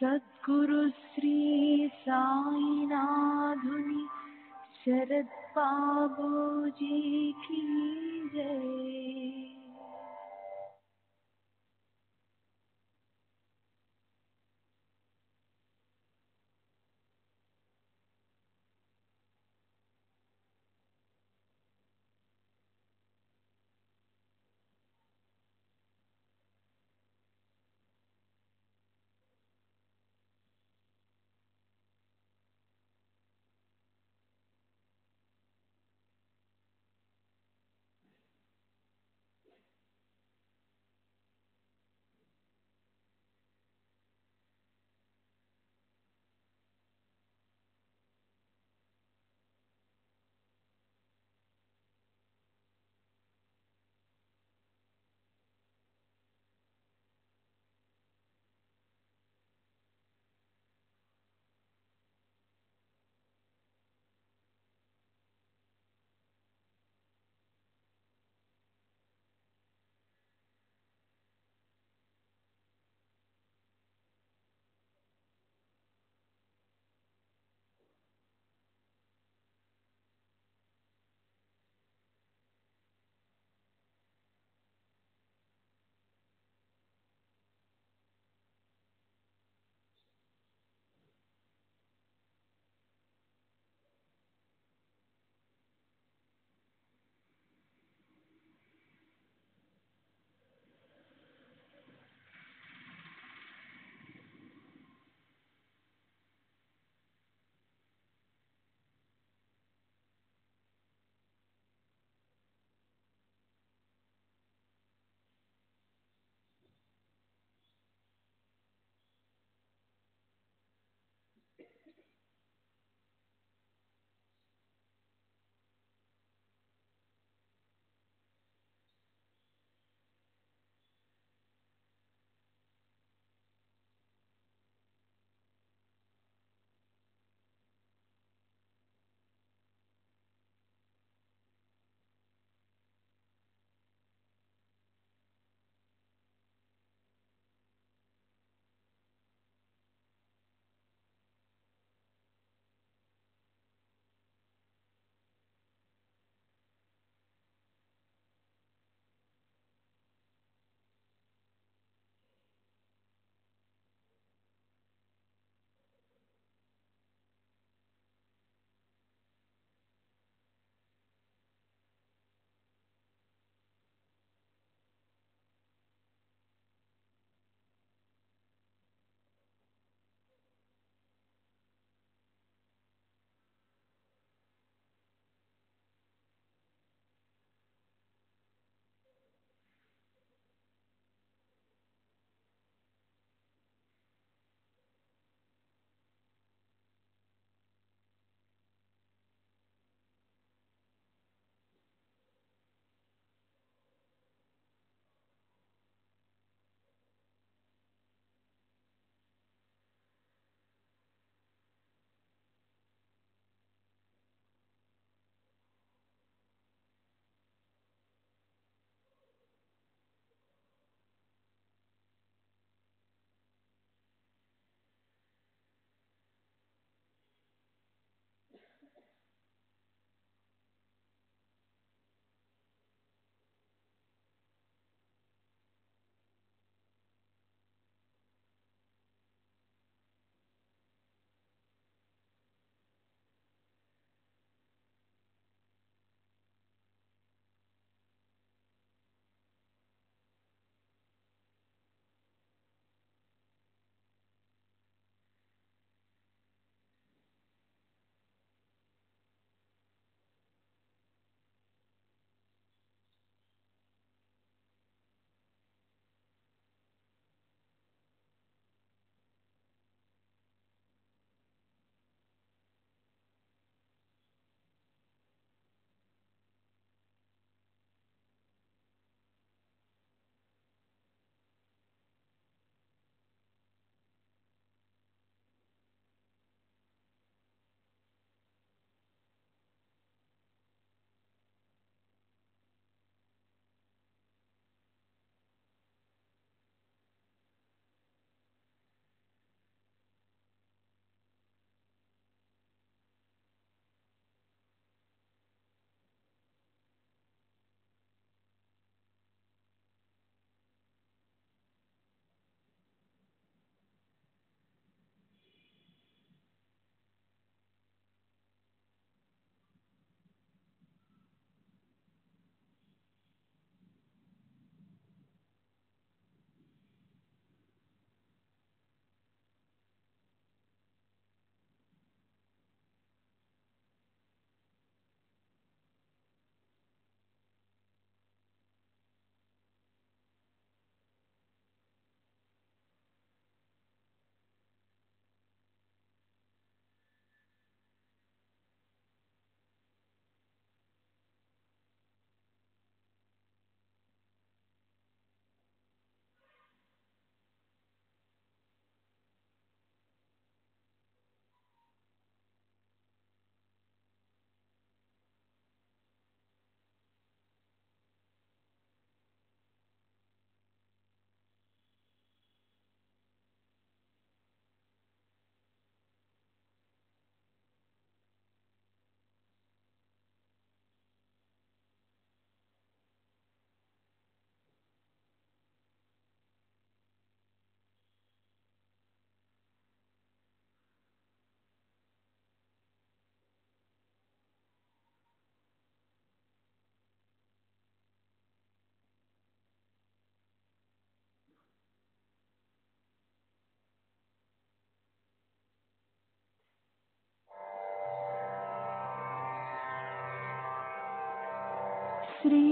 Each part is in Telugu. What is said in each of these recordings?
सद्गुरु श्री साईनाथुनि शरद बाबू जी की जय। श्री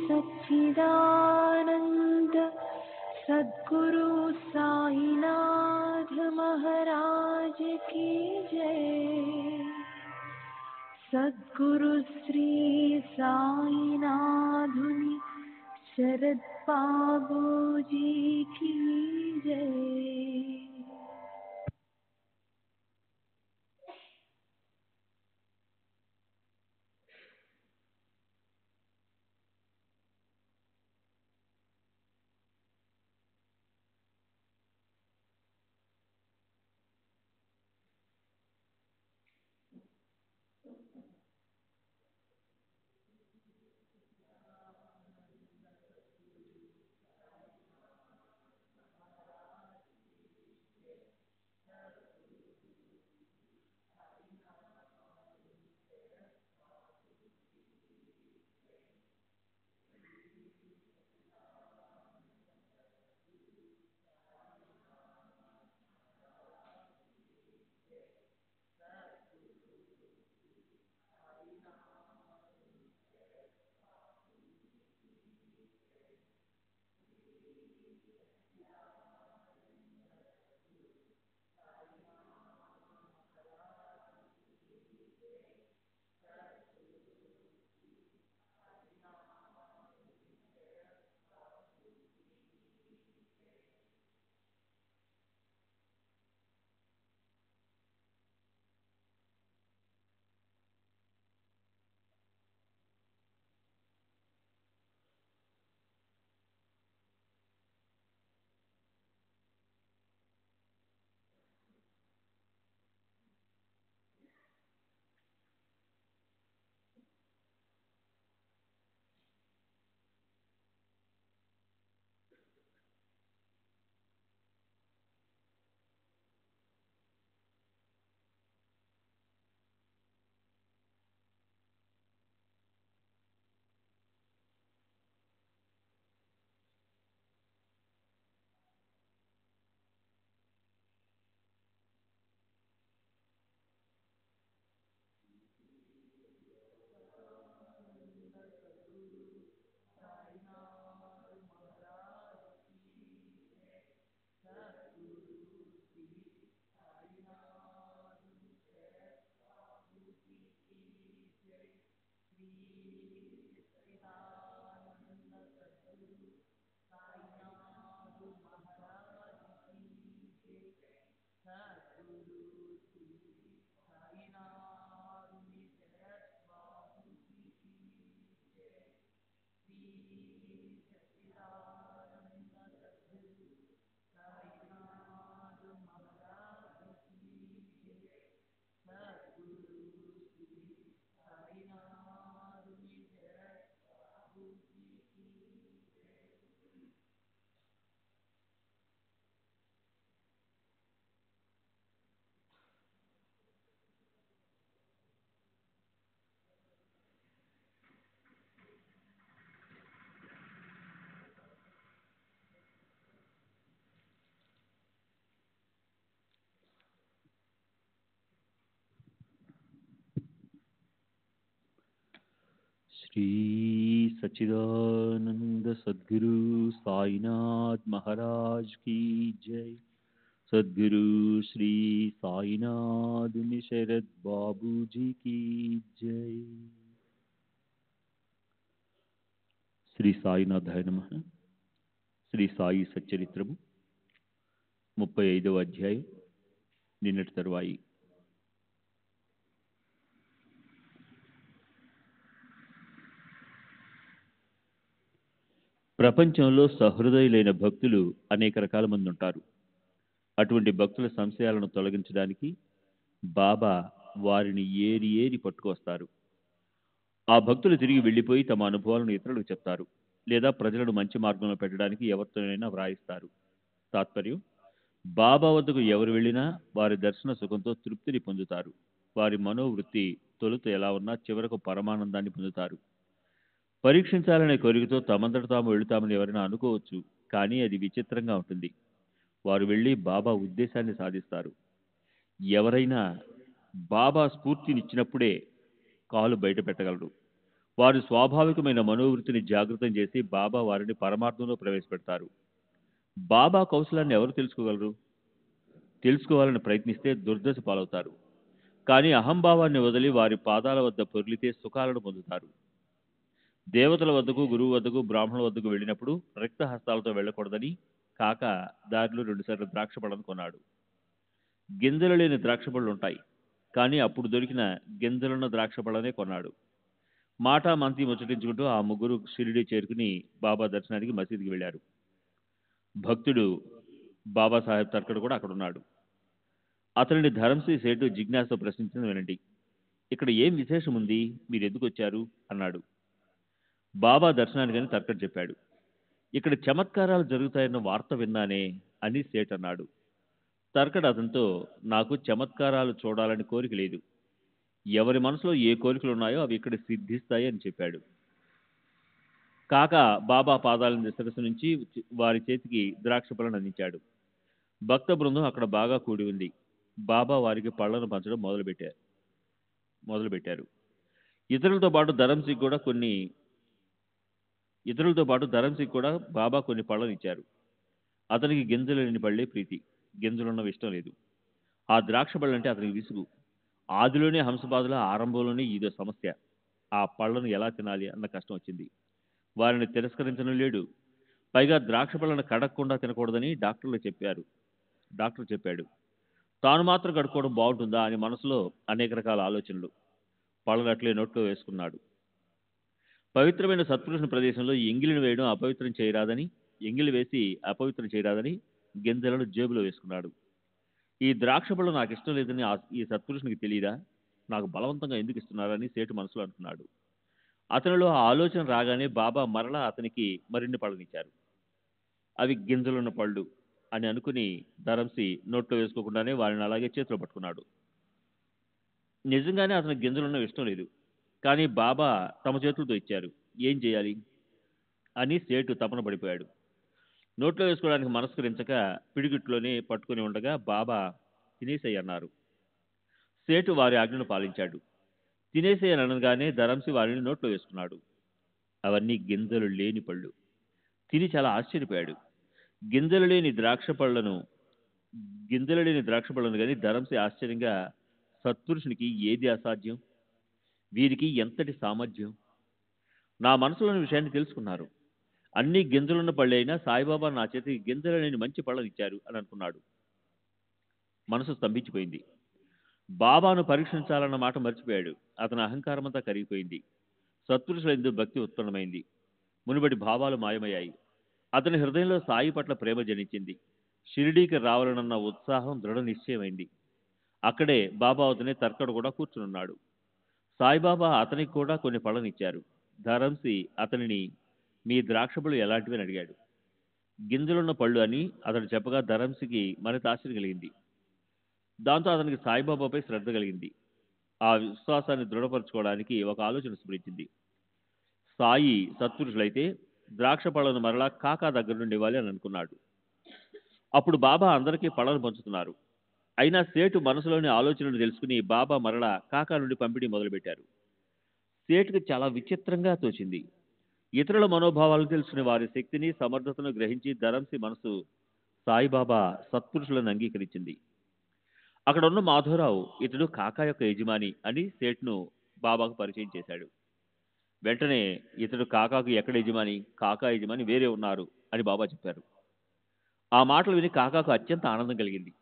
सच्चिदानंद सद्गुरु साईनाथ महाराज की जय। सद्गुरु श्री साईनाथुनि शरद बाबूजी की जय। श्री सच्चिदानंद सद्गुरु साईनाथ महाराज की जय। सद्गुरु श्री साईनाथ शरद बाबू जी की जय। శ్రీ సాయినాథాయ నమః. శ్రీ సాయి సచ్చరిత్రము 35వ అధ్యాయం. నిన్నటి తరువాయి. ప్రపంచంలో సహృదయులైన భక్తులు అనేక రకాల మంది ఉంటారు. అటువంటి భక్తుల సంశయాలను తొలగించడానికి బాబా వారిని ఏరి పట్టుకొస్తారు. ఆ భక్తులు తిరిగి వెళ్ళిపోయి తమ అనుభవాలను ఇతరులకు చెప్తారు, లేదా ప్రజలను మంచి మార్గంలో పెట్టడానికి ఎవరితోనైనా వ్రాయిస్తారు. తాత్పర్యం, బాబా వద్దకు ఎవరు వెళ్ళినా వారి దర్శన సుఖంతో తృప్తిని పొందుతారు. వారి మనోవృత్తి తొలుత ఎలా ఉన్నా చివరకు పరమానందాన్ని పొందుతారు. పరీక్షించాలనే కోరికతో తమంతట తాము వెళుతామని ఎవరైనా అనుకోవచ్చు, కానీ అది విచిత్రంగా ఉంటుంది. వారు వెళ్ళి బాబా ఉద్దేశాన్ని సాధిస్తారు. ఎవరైనా బాబా స్ఫూర్తినిచ్చినప్పుడే కాలు బయట పెట్టగలరు. వారి స్వాభావికమైన మనోవృత్తిని జాగృతం చేసి బాబా వారిని పరమార్థంలో ప్రవేశపెడతారు. బాబా కౌశలాన్ని ఎవరు తెలుసుకోగలరు? తెలుసుకోవాలని ప్రయత్నిస్తే దుర్దశ పాలవుతారు. కానీ అహంభావాన్ని వదిలి వారి పాదాల వద్ద పొర్లితే సుఖాలను పొందుతారు. దేవతల వద్దకు, గురువు వద్దకు, బ్రాహ్మణుల వద్దకు వెళ్ళినప్పుడు రిక్త హస్తాలతో వెళ్ళకూడదని కాక దారిలో 2 సార్లు ద్రాక్ష పళ్ళను కొన్నాడు. గింజలు లేని ద్రాక్ష పళ్ళు ఉంటాయి, కానీ అప్పుడు దొరికిన గింజలున్న ద్రాక్ష పళ్ళనే కొన్నాడు. మాటా మంతి ముచ్చటించుకుంటూ ఆ ముగ్గురు షిరిడీ చేరుకుని బాబా దర్శనానికి మసీదుకి వెళ్ళారు. భక్తుడు బాబాసాహెబ్ తర్కడ్ కూడా అక్కడ ఉన్నాడు. అతనిని ధరంసి సేటు జిజ్ఞాసతో ప్రశ్నించింది వినండి. ఇక్కడ ఏం విశేషం ఉంది, మీరు ఎందుకు వచ్చారు అన్నాడు. బాబా దర్శనానికని తర్కడ్ చెప్పాడు. ఇక్కడ చమత్కారాలు జరుగుతాయన్న వార్త విన్నానే అని సేట్ అన్నాడు. తర్కడ్ అతనితో, నాకు చమత్కారాలు చూడాలని కోరిక లేదు. ఎవరి మనసులో ఏ కోరికలు ఉన్నాయో అవి ఇక్కడ సిద్ధిస్తాయి అని చెప్పాడు. కాక బాబా పాదాల శిరస్సు నుంచి వారి చేతికి ద్రాక్ష పళ్ళను అందించాడు. భక్త బృందం అక్కడ బాగా కూడి ఉంది. బాబా వారికి పళ్ళను పంచడం మొదలుపెట్టారు. ఇతరులతో పాటు ధరంసికి కూడా బాబా కొన్ని పళ్ళను ఇచ్చారు. అతనికి గింజలు లేని పళ్ళే ప్రీతి, గింజలున్నవి ఇష్టం లేదు. ఆ ద్రాక్ష పళ్ళంటే అతనికి విసుగు. ఆదిలోనే హంసబాదుల ఆరంభంలోనే ఇదో సమస్య. ఆ పళ్ళను ఎలా తినాలి అన్న కష్టం వచ్చింది. వారిని తిరస్కరించడం లేడు. పైగా ద్రాక్ష పళ్ళను కడగకుండా తినకూడదని డాక్టర్ చెప్పాడు. తాను మాత్రం కడుక్కోవడం బాగుంటుందా అని మనసులో అనేక రకాల ఆలోచనలు. పళ్ళను అట్లే నోట్లో వేసుకున్నాడు. పవిత్రమైన సత్పురుషుని ప్రదేశంలో ఎంగిలిని వేయడం అపవిత్రం చేయరాదని, ఎంగిలి వేసి అపవిత్రం చేయరాదని గింజలను జేబులో వేసుకున్నాడు. ఈ ద్రాక్ష పళ్ళు నాకు ఇష్టం లేదని ఈ సత్పురుషునికి తెలియదా? నాకు బలవంతంగా ఎందుకు ఇస్తున్నారని సేటు మనసులో అంటున్నాడు. అతనిలో ఆ ఆలోచన రాగానే బాబా మరలా అతనికి మరిన్ని పళ్ళనిచ్చారు. అవి గింజలున్న పళ్ళు అని అనుకుని ధరంసి నోట్లో వేసుకోకుండానే వారిని అలాగే చేతిలో పట్టుకున్నాడు. నిజంగానే అతనికి గింజలున్న ఇష్టం లేదు. కానీ బాబా తమ చేతులతో ఇచ్చారు. ఏం చేయాలి అని సేటు తపన పడిపోయాడు. నోట్లో వేసుకోవడానికి మనస్కరించక పిడిగిట్లోనే పట్టుకుని ఉండగా బాబా తినేసేయ్ అన్నారు. సేటు వారి ఆజ్ఞను పాలించాడు. తినేసేయ్ అనగానే ధరంసి వారిని నోట్లో వేసుకున్నాడు. అవన్నీ గింజలు లేని పళ్ళు. తిని చాలా ఆశ్చర్యపోయాడు. గింజలు లేని ద్రాక్ష పళ్ళను కానీ ధరంసి ఆశ్చర్యంగా, సత్పురుషునికి ఏది అసాధ్యం, వీరికి ఎంతటి సామర్థ్యం, నా మనసులోని విషయాన్ని తెలుసుకున్నారు. అన్ని గింజలున్న పళ్ళే అయినా సాయిబాబా నా చేతికి గింజలు లేని మంచి పళ్ళని ఇచ్చారు అని అనుకున్నాడు. మనసు స్తంభించిపోయింది. బాబాను పరీక్షించాలన్న మాట మర్చిపోయాడు. అతని అహంకారమంతా కరిగిపోయింది. సత్పురుషులందు భక్తి ఉత్పన్నమైంది. మునుబడి భావాలు మాయమయ్యాయి. అతని హృదయంలో సాయి పట్ల ప్రేమ జనించింది. షిరిడీకి రావాలనన్న ఉత్సాహం దృఢ నిశ్చయమైంది. అక్కడే బాబా అవుతనే తర్కడు కూడా కూర్చునున్నాడు. సాయిబాబా అతనికి కూడా కొన్ని పళ్ళనిచ్చారు. ధరంసి అతనిని, మీ ద్రాక్షపళ్ళు ఎలాంటివి అని అడిగాడు. గింజలున్న పళ్ళు అని అతడు చెప్పగా ధరంసికి మరింత ఆశ్చర్యం కలిగింది. దాంతో అతనికి సాయిబాబాపై శ్రద్ధ కలిగింది. ఆ విశ్వాసాన్ని దృఢపరచుకోవడానికి ఒక ఆలోచన స్ఫురించింది. సాయి సత్పురుషులైతే ద్రాక్ష పళ్ళను మరలా కాకా దగ్గర నుండి ఇవ్వాలి అని అనుకున్నాడు. అప్పుడు బాబా అందరికీ పళ్ళను పంచుతున్నారు. అయినా సేటు మనసులోని ఆలోచనను తెలుసుకుని బాబా మరలా కాకా నుండి పంపిణీ మొదలుపెట్టారు. సేటుకు చాలా విచిత్రంగా తోచింది. ఇతరుల మనోభావాలను తెలుసుకునే వారి శక్తిని, సమర్థతను గ్రహించి ధరంసి మనసు సాయిబాబా సత్పురుషులను అంగీకరించింది. అక్కడ ఉన్న మాధవరావు ఇతడు కాకా యొక్క యజమాని అని సేట్ను బాబాకు పరిచయం చేశాడు. వెంటనే ఇతడు కాకాకు ఎక్కడ యజమాని, కాకా యజమాని వేరే ఉన్నారు అని బాబా చెప్పారు. ఆ మాటలు విని కాకాకు అత్యంత ఆనందం కలిగింది.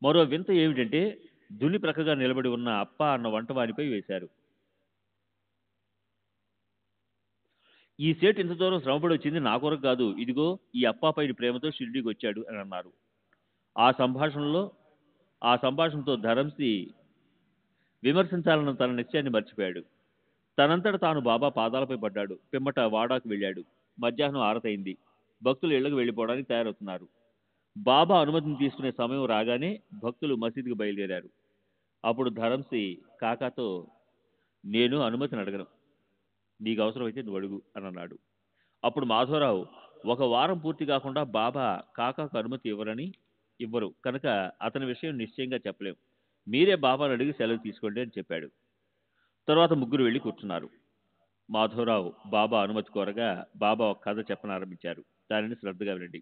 మరో వింత ఏమిటంటే దుని ప్రక్కగా నిలబడి ఉన్న అప్ప అన్న వంటవానిపై వేశారు. ఈ సేటు ఇంత దూరం శ్రమపడి వచ్చింది నా కొరకు కాదు, ఇదిగో ఈ అప్పాపై ప్రేమతో షిరిడీకి వచ్చాడు అని అన్నారు. ఆ సంభాషణతో ధరంసి విమర్శించాలన్న తన నిశ్చయాన్ని మర్చిపోయాడు. తనంతట తాను బాబా పాదాలపై పడ్డాడు. పిమ్మట వాడాకు వెళ్ళాడు. మధ్యాహ్నం ఆరతైంది. భక్తులు ఇళ్లకు వెళ్ళిపోవడానికి తయారవుతున్నారు. బాబా అనుమతిని తీసుకునే సమయం రాగానే భక్తులు మసీదుకు బయలుదేరారు. అప్పుడు ధరంసి కాకాతో, నేను అనుమతిని అడగను, నీకు అవసరమైతే నువ్వు అడుగు అని అన్నాడు. అప్పుడు మాధవరావు, 1 వారం పూర్తి కాకుండా బాబా కాకాకు అనుమతి ఇవ్వరు కనుక అతని విషయం నిశ్చయంగా చెప్పలేం. మీరే బాబాను అడిగి సెలవు తీసుకోండి అని చెప్పాడు. తర్వాత ముగ్గురు వెళ్ళి కూర్చున్నారు. మాధవరావు బాబా అనుమతి కోరగా బాబా ఒక కథ చెప్పనారంభించారు. దానిని శ్రద్ధగా వినండి.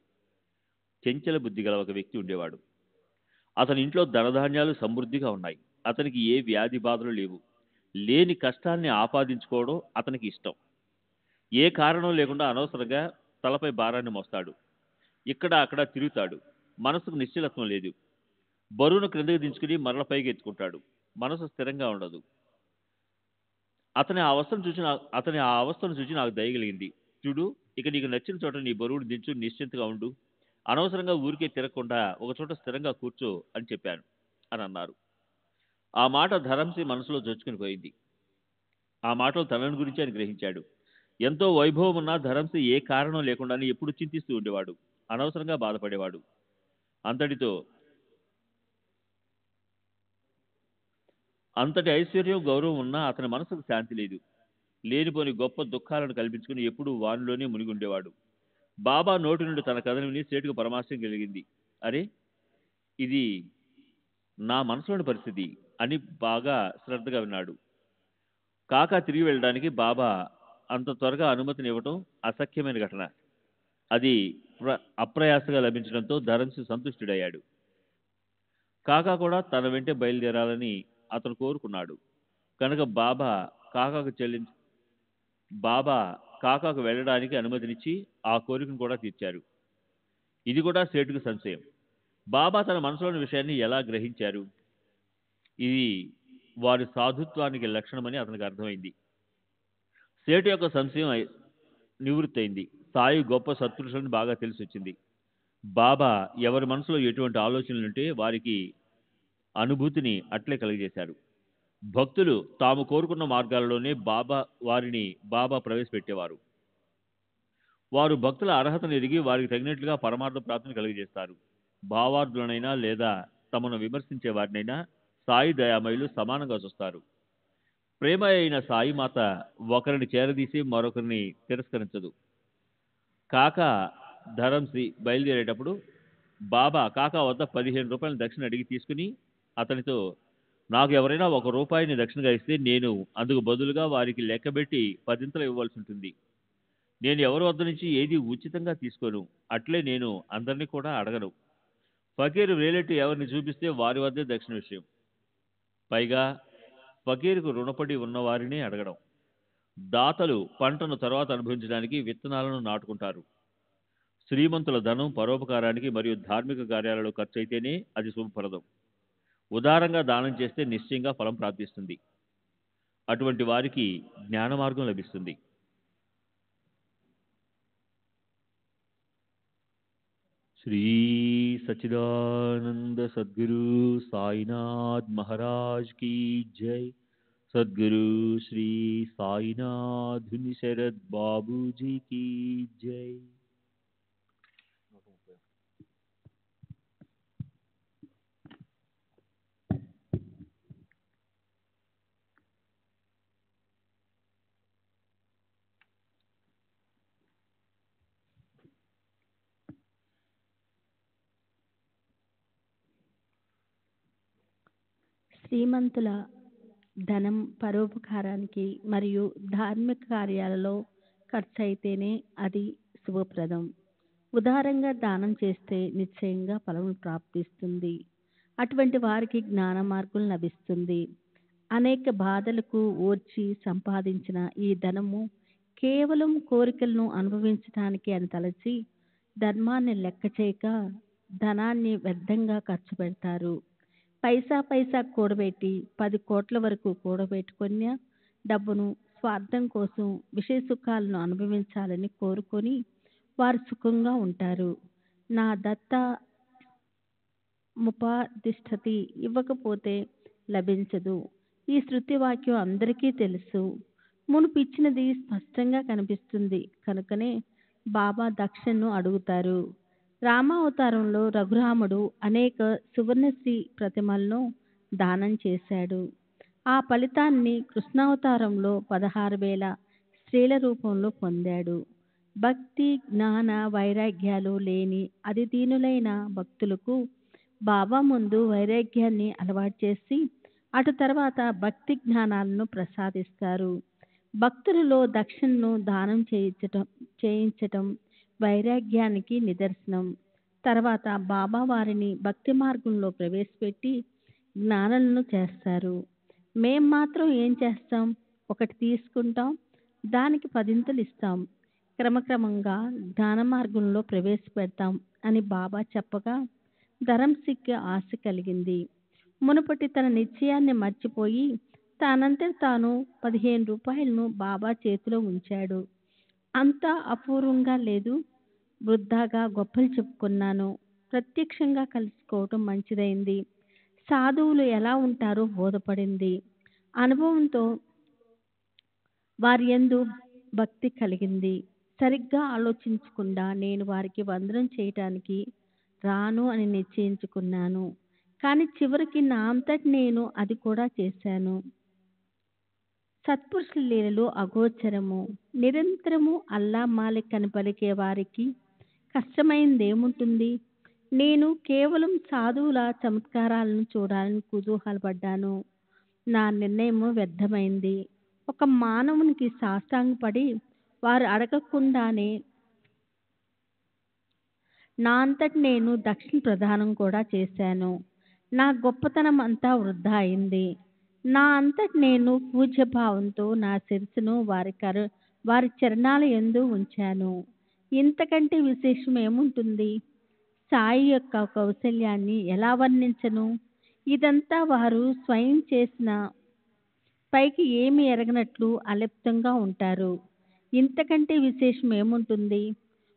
చెంచల బుద్ధి గల ఒక వ్యక్తి ఉండేవాడు. అతని ఇంట్లో ధనధాన్యాలు సమృద్ధిగా ఉన్నాయి. అతనికి ఏ వ్యాధి బాధలు లేవు. లేని కష్టాన్ని ఆపాదించుకోవడం అతనికి ఇష్టం. ఏ కారణం లేకుండా అనవసరంగా తలపై భారాన్ని మోస్తాడు. ఇక్కడ అక్కడ తిరుగుతాడు. మనసుకు నిశ్చలత్వం లేదు. బరువును క్రిందకి దించుకుని మరల పైకి ఎత్తుకుంటాడు. మనసు స్థిరంగా ఉండదు. అతని ఆ అవస్థను చూసి నాకు దయగలిగింది. చూడు, ఇక నీకు నచ్చిన చోట నీ బరువును దించు, నిశ్చింతగా ఉండు. అనవసరంగా ఊరికే తిరగకుండా ఒక చోట స్థిరంగా కూర్చో అని చెప్పాను అని అన్నారు. ఆ మాట ధరంసి మనసులో చొచ్చుకుని పోయింది. ఆ మాటలు తనని గురించి ఆయన గ్రహించాడు. ఎంతో వైభవం ఉన్న ధరంసి ఏ కారణం లేకుండానే ఎప్పుడు చింతిస్తూ ఉండేవాడు. అనవసరంగా బాధపడేవాడు. అంతటి ఐశ్వర్యం, గౌరవం ఉన్నా అతని మనసుకు శాంతి లేదు. లేనిపోని గొప్ప దుఃఖాలను కల్పించుకుని ఎప్పుడూ వానిలోనే మునిగి ఉండేవాడు. బాబా నోటి నుండి తన కథను విని సేటుకు పరమాశయం కలిగింది. అరే, ఇది నా మనసులోని పరిస్థితి అని బాగా శ్రద్ధగా విన్నాడు. కాకా తిరిగి వెళ్ళడానికి బాబా అంత త్వరగా అనుమతిని ఇవ్వటం అసఖ్యమైన ఘటన. అది అప్రయాసగా లభించడంతో ధరంసి సంతుష్టుడయ్యాడు. కాకా కూడా తన వెంటే బయలుదేరాలని అతను కోరుకున్నాడు. కనుక బాబా కాకాకు వెళ్ళడానికి అనుమతినిచ్చి ఆ కోరికను కూడా తీర్చారు. ఇది కూడా సేటుకు సంశయం. బాబా తన మనసులోని విషయాన్ని ఎలా గ్రహించారు? ఇది వారి సాధుత్వానికి లక్షణమని అతనికి అర్థమైంది. సేటు యొక్క సంశయం నివృత్తి అయింది. సాయి గొప్ప సత్పురుషులను బాగా తెలిసి వచ్చింది. బాబా ఎవరి మనసులో ఎటువంటి ఆలోచనలుంటే వారికి అనుభూతిని అట్లే కలిగజేశారు. భక్తులు తాము కోరుకున్న మార్గాలలోనే వారిని బాబా ప్రవేశపెట్టేవారు. వారు భక్తుల అర్హతను ఎరిగి వారికి తగినట్లుగా పరమార్థ ప్రాప్తిని కలిగజేస్తారు. భావార్థులనైనా లేదా తమను విమర్శించే వారినైనా సాయి దయామయులు సమానంగా చూస్తారు. ప్రేమ అయిన సాయి మాత ఒకరిని చేరదీసి మరొకరిని తిరస్కరించదు. కాకా ధరంసి బయలుదేరేటప్పుడు బాబా కాకా వద్ద 15 రూపాయల దక్షిణ అడిగి తీసుకుని అతనితో, నాకు ఎవరైనా ₹1 దక్షిణగా ఇస్తే నేను అందుకు బదులుగా వారికి లెక్కబెట్టి 10 ఇవ్వవలసి ఉంటుంది. నేను ఎవరి వద్ద నుంచి ఏది ఉచితంగా తీసుకోను. అట్లే నేను అందరినీ కూడా అడగను. ఫకీరు వేలెట్టి ఎవరిని చూపిస్తే వారి వద్దే దక్షిణ విషయం. పైగా ఫకీరుకు రుణపడి ఉన్నవారినే అడగడం. దాతలు పంటను తర్వాత అనుభవించడానికి విత్తనాలను నాటుకుంటారు. శ్రీమంతుల ధనం పరోపకారానికి మరియు ధార్మిక కార్యాలలో ఖర్చు అయితేనే అది శుభప్రదం. ఉదారంగా దానం చేస్తే నిశ్చయంగా ఫలం ప్రాప్తిస్తుంది. అటువంటి వారికి జ్ఞాన మార్గం లభిస్తుంది. శ్రీ సచ్చిదానంద సద్గురు సాయినాథ్ మహారాజ్ की जय. सद्गुरु श्री साईनाथ शरद बाबू जी की जय. శ్రీమంతుల ధనం పరోపకారానికి మరియు ధార్మిక కార్యాలలో ఖర్చు అయితేనే అది శుభప్రదం. ఉదారంగా దానం చేస్తే నిశ్చయంగా ఫలం ప్రాప్తిస్తుంది. అటువంటి వారికి జ్ఞాన మార్గం లభిస్తుంది. అనేక బాధలకు ఓర్చి సంపాదించిన ఈ ధనము కేవలం కోరికలను అనుభవించడానికి అని తలచి ధర్మాన్ని లెక్క చేయక ధనాన్ని వ్యర్థంగా ఖర్చు పెడతారు. పైసా కూడబెట్టి 10 కోట్ల వరకు కూడబెట్టుకున్న డబ్బును స్వార్థం కోసం విషయ సుఖాలను అనుభవించాలని కోరుకొని వారు సుఖంగా ఉంటారు. నా దత్త ముపాదిష్టతి ఇవ్వకపోతే లభించదు. ఈ శృతి వాక్యం అందరికీ తెలుసు. మునుపు ఇచ్చినది స్పష్టంగా కనిపిస్తుంది. కనుకనే బాబా దక్షిణను అడుగుతారు. రామావతారంలో రఘురాముడు అనేక సువర్ణశ్రీ ప్రతిమలను దానం చేశాడు. ఆ ఫలితాన్ని కృష్ణావతారంలో 16,000 స్త్రీల రూపంలో పొందాడు. భక్తి, జ్ఞాన, వైరాగ్యాలు లేని అతి దీనులైన భక్తులకు బాబా ముందు వైరాగ్యాన్ని అలవాటు చేసి అటు తర్వాత భక్తి జ్ఞానాలను ప్రసాదిస్తారు. భక్తులలో దక్షిణను దానం చేయించటం వైరాగ్యానికి నిదర్శనం. తర్వాత బాబా వారిని భక్తి మార్గంలో ప్రవేశపెట్టి జ్ఞానులను చేస్తారు. మేం మాత్రం ఏం చేస్తాం? ఒకటి తీసుకుంటాం, దానికి 10 ఇస్తాం, క్రమక్రమంగా జ్ఞాన మార్గంలో ప్రవేశపెడతాం అని బాబా చెప్పగా ధరంసిక్కి ఆశ కలిగింది. మునుపటి తన నిశ్చయాన్ని మర్చిపోయి తానంతట తాను 15 రూపాయలను బాబా చేతిలో ఉంచాడు. అంతా అపూర్వంగా లేదు, వృద్ధాగా గొప్పలు చెప్పుకున్నాను. ప్రత్యక్షంగా కలుసుకోవటం మంచిదైంది. సాధువులు ఎలా ఉంటారో బోధపడింది. అనుభవంతో వారి యందు భక్తి కలిగింది. సరిగ్గా ఆలోచించకుండా నేను వారికి వందనం చేయటానికి రాను అని నిశ్చయించుకున్నాను. కానీ చివరికి నా అంతటి నేను అది కూడా చేశాను. సత్పురుషుల లీలలు అగోచరము. నిరంతరము అల్లా మాలిక్ అని పలికే వారికి కష్టమైందేముంటుంది? నేను కేవలం సాధువుల చమత్కారాలను చూడాలని కుతూహలపడ్డాను. నా నిర్ణయము వ్యర్థమైంది. ఒక మానవునికి సాష్టాంగపడి వారు అడగకుండానే నా అంతటి నేను దక్షిణ ప్రదానం కూడా చేశాను. నా గొప్పతనం అంతా వృధా అయింది. నా అంతటి నేను పూజ్యభావంతో నా శిరస్సును వారి చరణాల యందు ఉంచాను. ఇంతకంటే విశేషం ఏముంటుంది? సాయి యొక్క కౌశల్యాన్ని ఎలా వర్ణించను? ఇదంతా వారు స్వయం చేసిన పైకి ఏమి ఎరగనట్లు అలిప్తంగా ఉంటారు. ఇంతకంటే విశేషం ఏముంటుంది?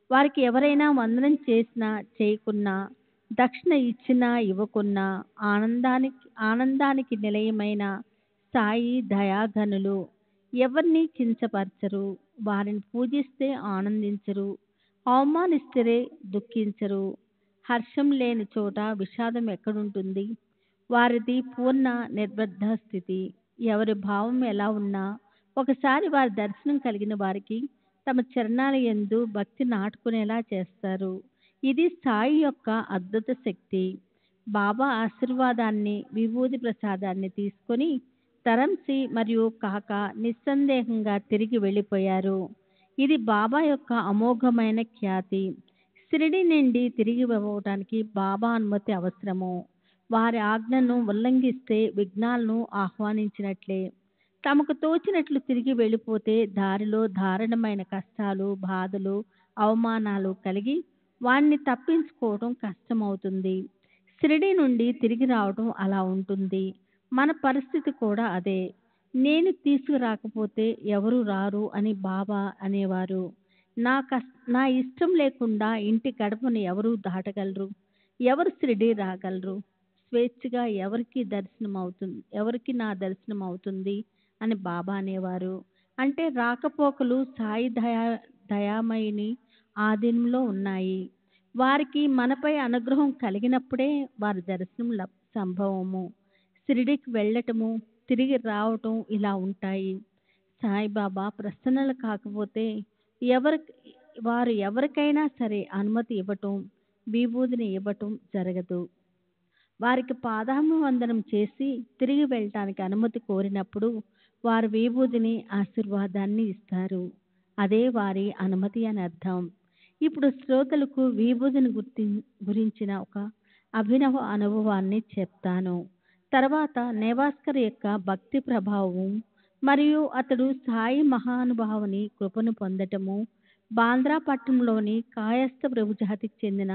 వారికి ఎవరైనా వందనం చేసినా చేయకున్నా, దక్షిణ ఇచ్చినా ఇవ్వకున్నా ఆనందానికి నిలయమైన సాయి దయాఘనులు. ఎవరిని కించపరచరు, వారిని పూజిస్తే ఆనందించరు, అవమానిస్తే దుఃఖించరు. హర్షం లేని చోట విషాదం ఎక్కడుంటుంది? వారిది పూర్ణ నిర్బద్ధ స్థితి. ఎవరి భావం ఎలా ఉన్నా ఒకసారి వారి దర్శనం కలిగిన వారికి తమ చరణాల యందు భక్తి నాటుకునేలా చేస్తారు. ఇది సాయి యొక్క అద్భుత శక్తి. బాబా ఆశీర్వాదాన్ని, విభూది ప్రసాదాన్ని తీసుకొని ధరంసి మరియు కాక నిస్సందేహంగా తిరిగి వెళ్ళిపోయారు. ఇది బాబా యొక్క అమోఘమైన ఖ్యాతి. షిరిడి నుండి తిరిగి పోవటానికి బాబా అనుమతి అవసరము. వారి ఆజ్ఞను ఉల్లంఘిస్తే విఘ్నాలను ఆహ్వానించినట్లే. తమకు తోచినట్లు తిరిగి వెళ్ళిపోతే దారిలో దారుణమైన కష్టాలు, బాధలు, అవమానాలు కలిగి వాణ్ణి తప్పించుకోవడం కష్టమవుతుంది. షిరిడి నుండి తిరిగి రావడం అలా ఉంటుంది. మన పరిస్థితి కూడా అదే. నేను తీసుకురాకపోతే ఎవరు రారు అని బాబా అనేవారు. నా ఇష్టం లేకుండా ఇంటి గడపను ఎవరు దాటగలరు? ఎవరు షిరిడి రాగలరు? స్వేచ్ఛగా ఎవరికి నా దర్శనం అవుతుంది అని బాబా అనేవారు. అంటే రాకపోకలు సాయి దయామయుని ఆధీనంలో ఉన్నాయి. వారికి మనపై అనుగ్రహం కలిగినప్పుడే వారి దర్శనం సంభవము. షిరిడికి వెళ్ళటము, తిరిగి రావటం ఇలా ఉంటాయి. సాయిబాబా ప్రసన్నలు కాకపోతే వారు ఎవరికైనా సరే అనుమతి ఇవ్వటం, విభూదిని ఇవ్వటం జరగదు. వారికి పాదాభివందనం చేసి తిరిగి వెళ్ళటానికి అనుమతి కోరినప్పుడు వారు విభూదిని, ఆశీర్వాదాన్ని ఇస్తారు. అదే వారి అనుమతి అని అర్థం. ఇప్పుడు శ్రోతలకు విభూదిని గురించిన ఒక అభినవ అనుభవాన్ని చెప్తాను. తర్వాత నేవాస్కర్ యొక్క భక్తి ప్రభావం మరియు అతడు సాయి మహానుభావుని కృపను పొందటము. బాంద్రా పట్టణంలోని కాయస్థ ప్రభు జాతికి చెందిన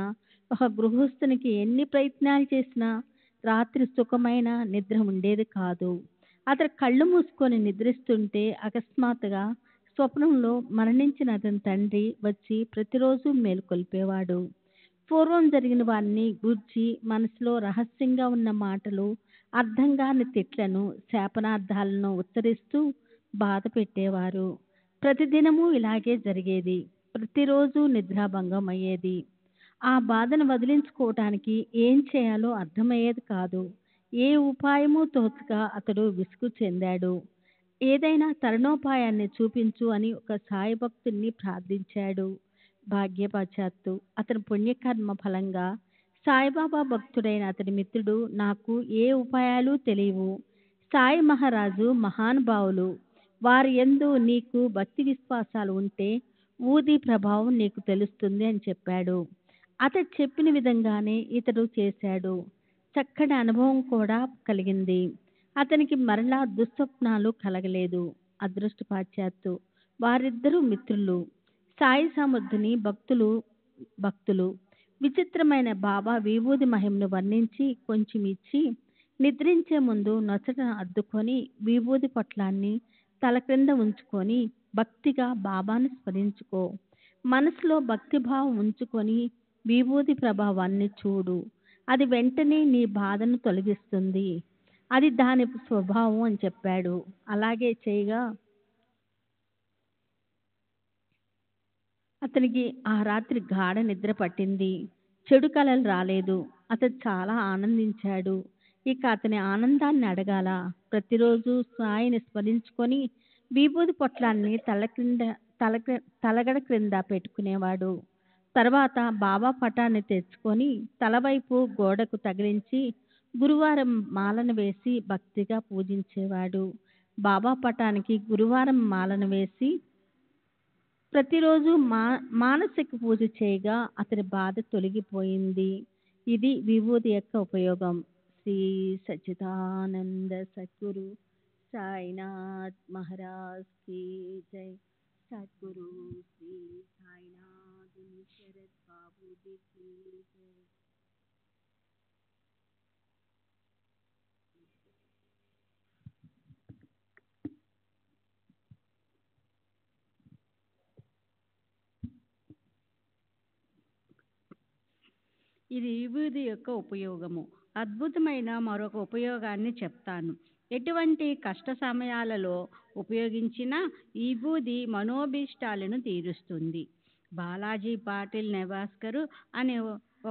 ఒక గృహస్థునికి ఎన్ని ప్రయత్నాలు చేసినా రాత్రి సుఖమైన నిద్ర ఉండేది కాదు. అతడు కళ్ళు మూసుకొని నిద్రిస్తుంటే అకస్మాత్తుగా స్వప్నంలో మరణించిన అతని తండ్రి వచ్చి ప్రతిరోజు మేలుకొల్పేవాడు. పూర్వం జరిగిన వారిని గూర్చి మనసులో రహస్యంగా ఉన్న మాటలు, అర్థం కాని తిట్లను, శాపనార్థాలను ఉచ్చరిస్తూ బాధ పెట్టేవారు. ప్రతిదినము ఇలాగే జరిగేది. ప్రతిరోజు నిద్రాభంగం అయ్యేది. ఆ బాధను వదిలించుకోవటానికి ఏం చేయాలో అర్థమయ్యేది కాదు. ఏ ఉపాయమూ తోచక అతడు విసుగు చెందాడు. ఏదైనా తరుణోపాయాన్ని చూపించు అని ఒక సాయి భక్తుడిని ప్రార్థించాడు. భాగ్యవశాత్తు అతని పుణ్యకర్మ ఫలంగా సాయిబాబా భక్తుడైన అతడి మిత్రుడు, నాకు ఏ ఉపాయాలు తెలియవు, సాయి మహారాజు మహానుభావులు, వారి యందు నీకు భక్తి విశ్వాసాలు ఉంటే ఊది ప్రభావం నీకు తెలుస్తుంది అని చెప్పాడు. అతడు చెప్పిన విధంగానే ఇతడు చేశాడు. చక్కటి అనుభవం కూడా కలిగింది. అతనికి మరలా దుస్వప్నాలు కలగలేదు. అదృష్టపాశ్చాత్తు వారిద్దరూ మిత్రులు. సాయి సమర్థుని భక్తులు విచిత్రమైన బాబా విభూది మహిమను వర్ణించి కొంచెం ఇచ్చి నిద్రించే ముందు నొసట అద్దుకొని విభూది పొట్లాన్ని తల క్రింద ఉంచుకొని భక్తిగా బాబాను స్మరించుకో. మనసులో భక్తిభావం ఉంచుకొని విభూది ప్రభావాన్ని చూడు. అది వెంటనే నీ బాధను తొలగిస్తుంది. అది దాని స్వభావం అని చెప్పాడు. అలాగే చేయగా అతనికి ఆ రాత్రి గాఢ నిద్ర పట్టింది. చెడు కలలు రాలేదు. అతడు చాలా ఆనందించాడు. ఇక అతని ఆనందాన్ని అడగాల. ప్రతిరోజు సాయిని స్మరించుకొని విభూది పొట్లాన్ని తలగడ క్రింద పెట్టుకునేవాడు. తర్వాత బాబా పటాన్ని తెచ్చుకొని తలవైపు గోడకు తగిలించి గురువారం మాలను వేసి భక్తిగా పూజించేవాడు. బాబా పటానికి గురువారం మాలను వేసి ప్రతిరోజు మానసిక పూజ చేయగా అతని బాధ తొలగిపోయింది. ఇది విభూది యొక్క ఉపయోగం. శ్రీ సచ్చిదానంద సద్గురు సాయినాథ్ మహారాజ్ కి జై. సద్గురు శ్రీ సాయినాథ్ శరత్ బాబూజీ కి జై. ఇది విభూది యొక్క ఉపయోగము. అద్భుతమైన మరొక ఉపయోగాన్ని చెప్తాను. ఎటువంటి కష్ట సమయాలలో ఉపయోగించిన ఈ విభూది మనోభీష్టాలను తీరుస్తుంది. బాలాజీ పాటిల్ నెవాస్కర్ అనే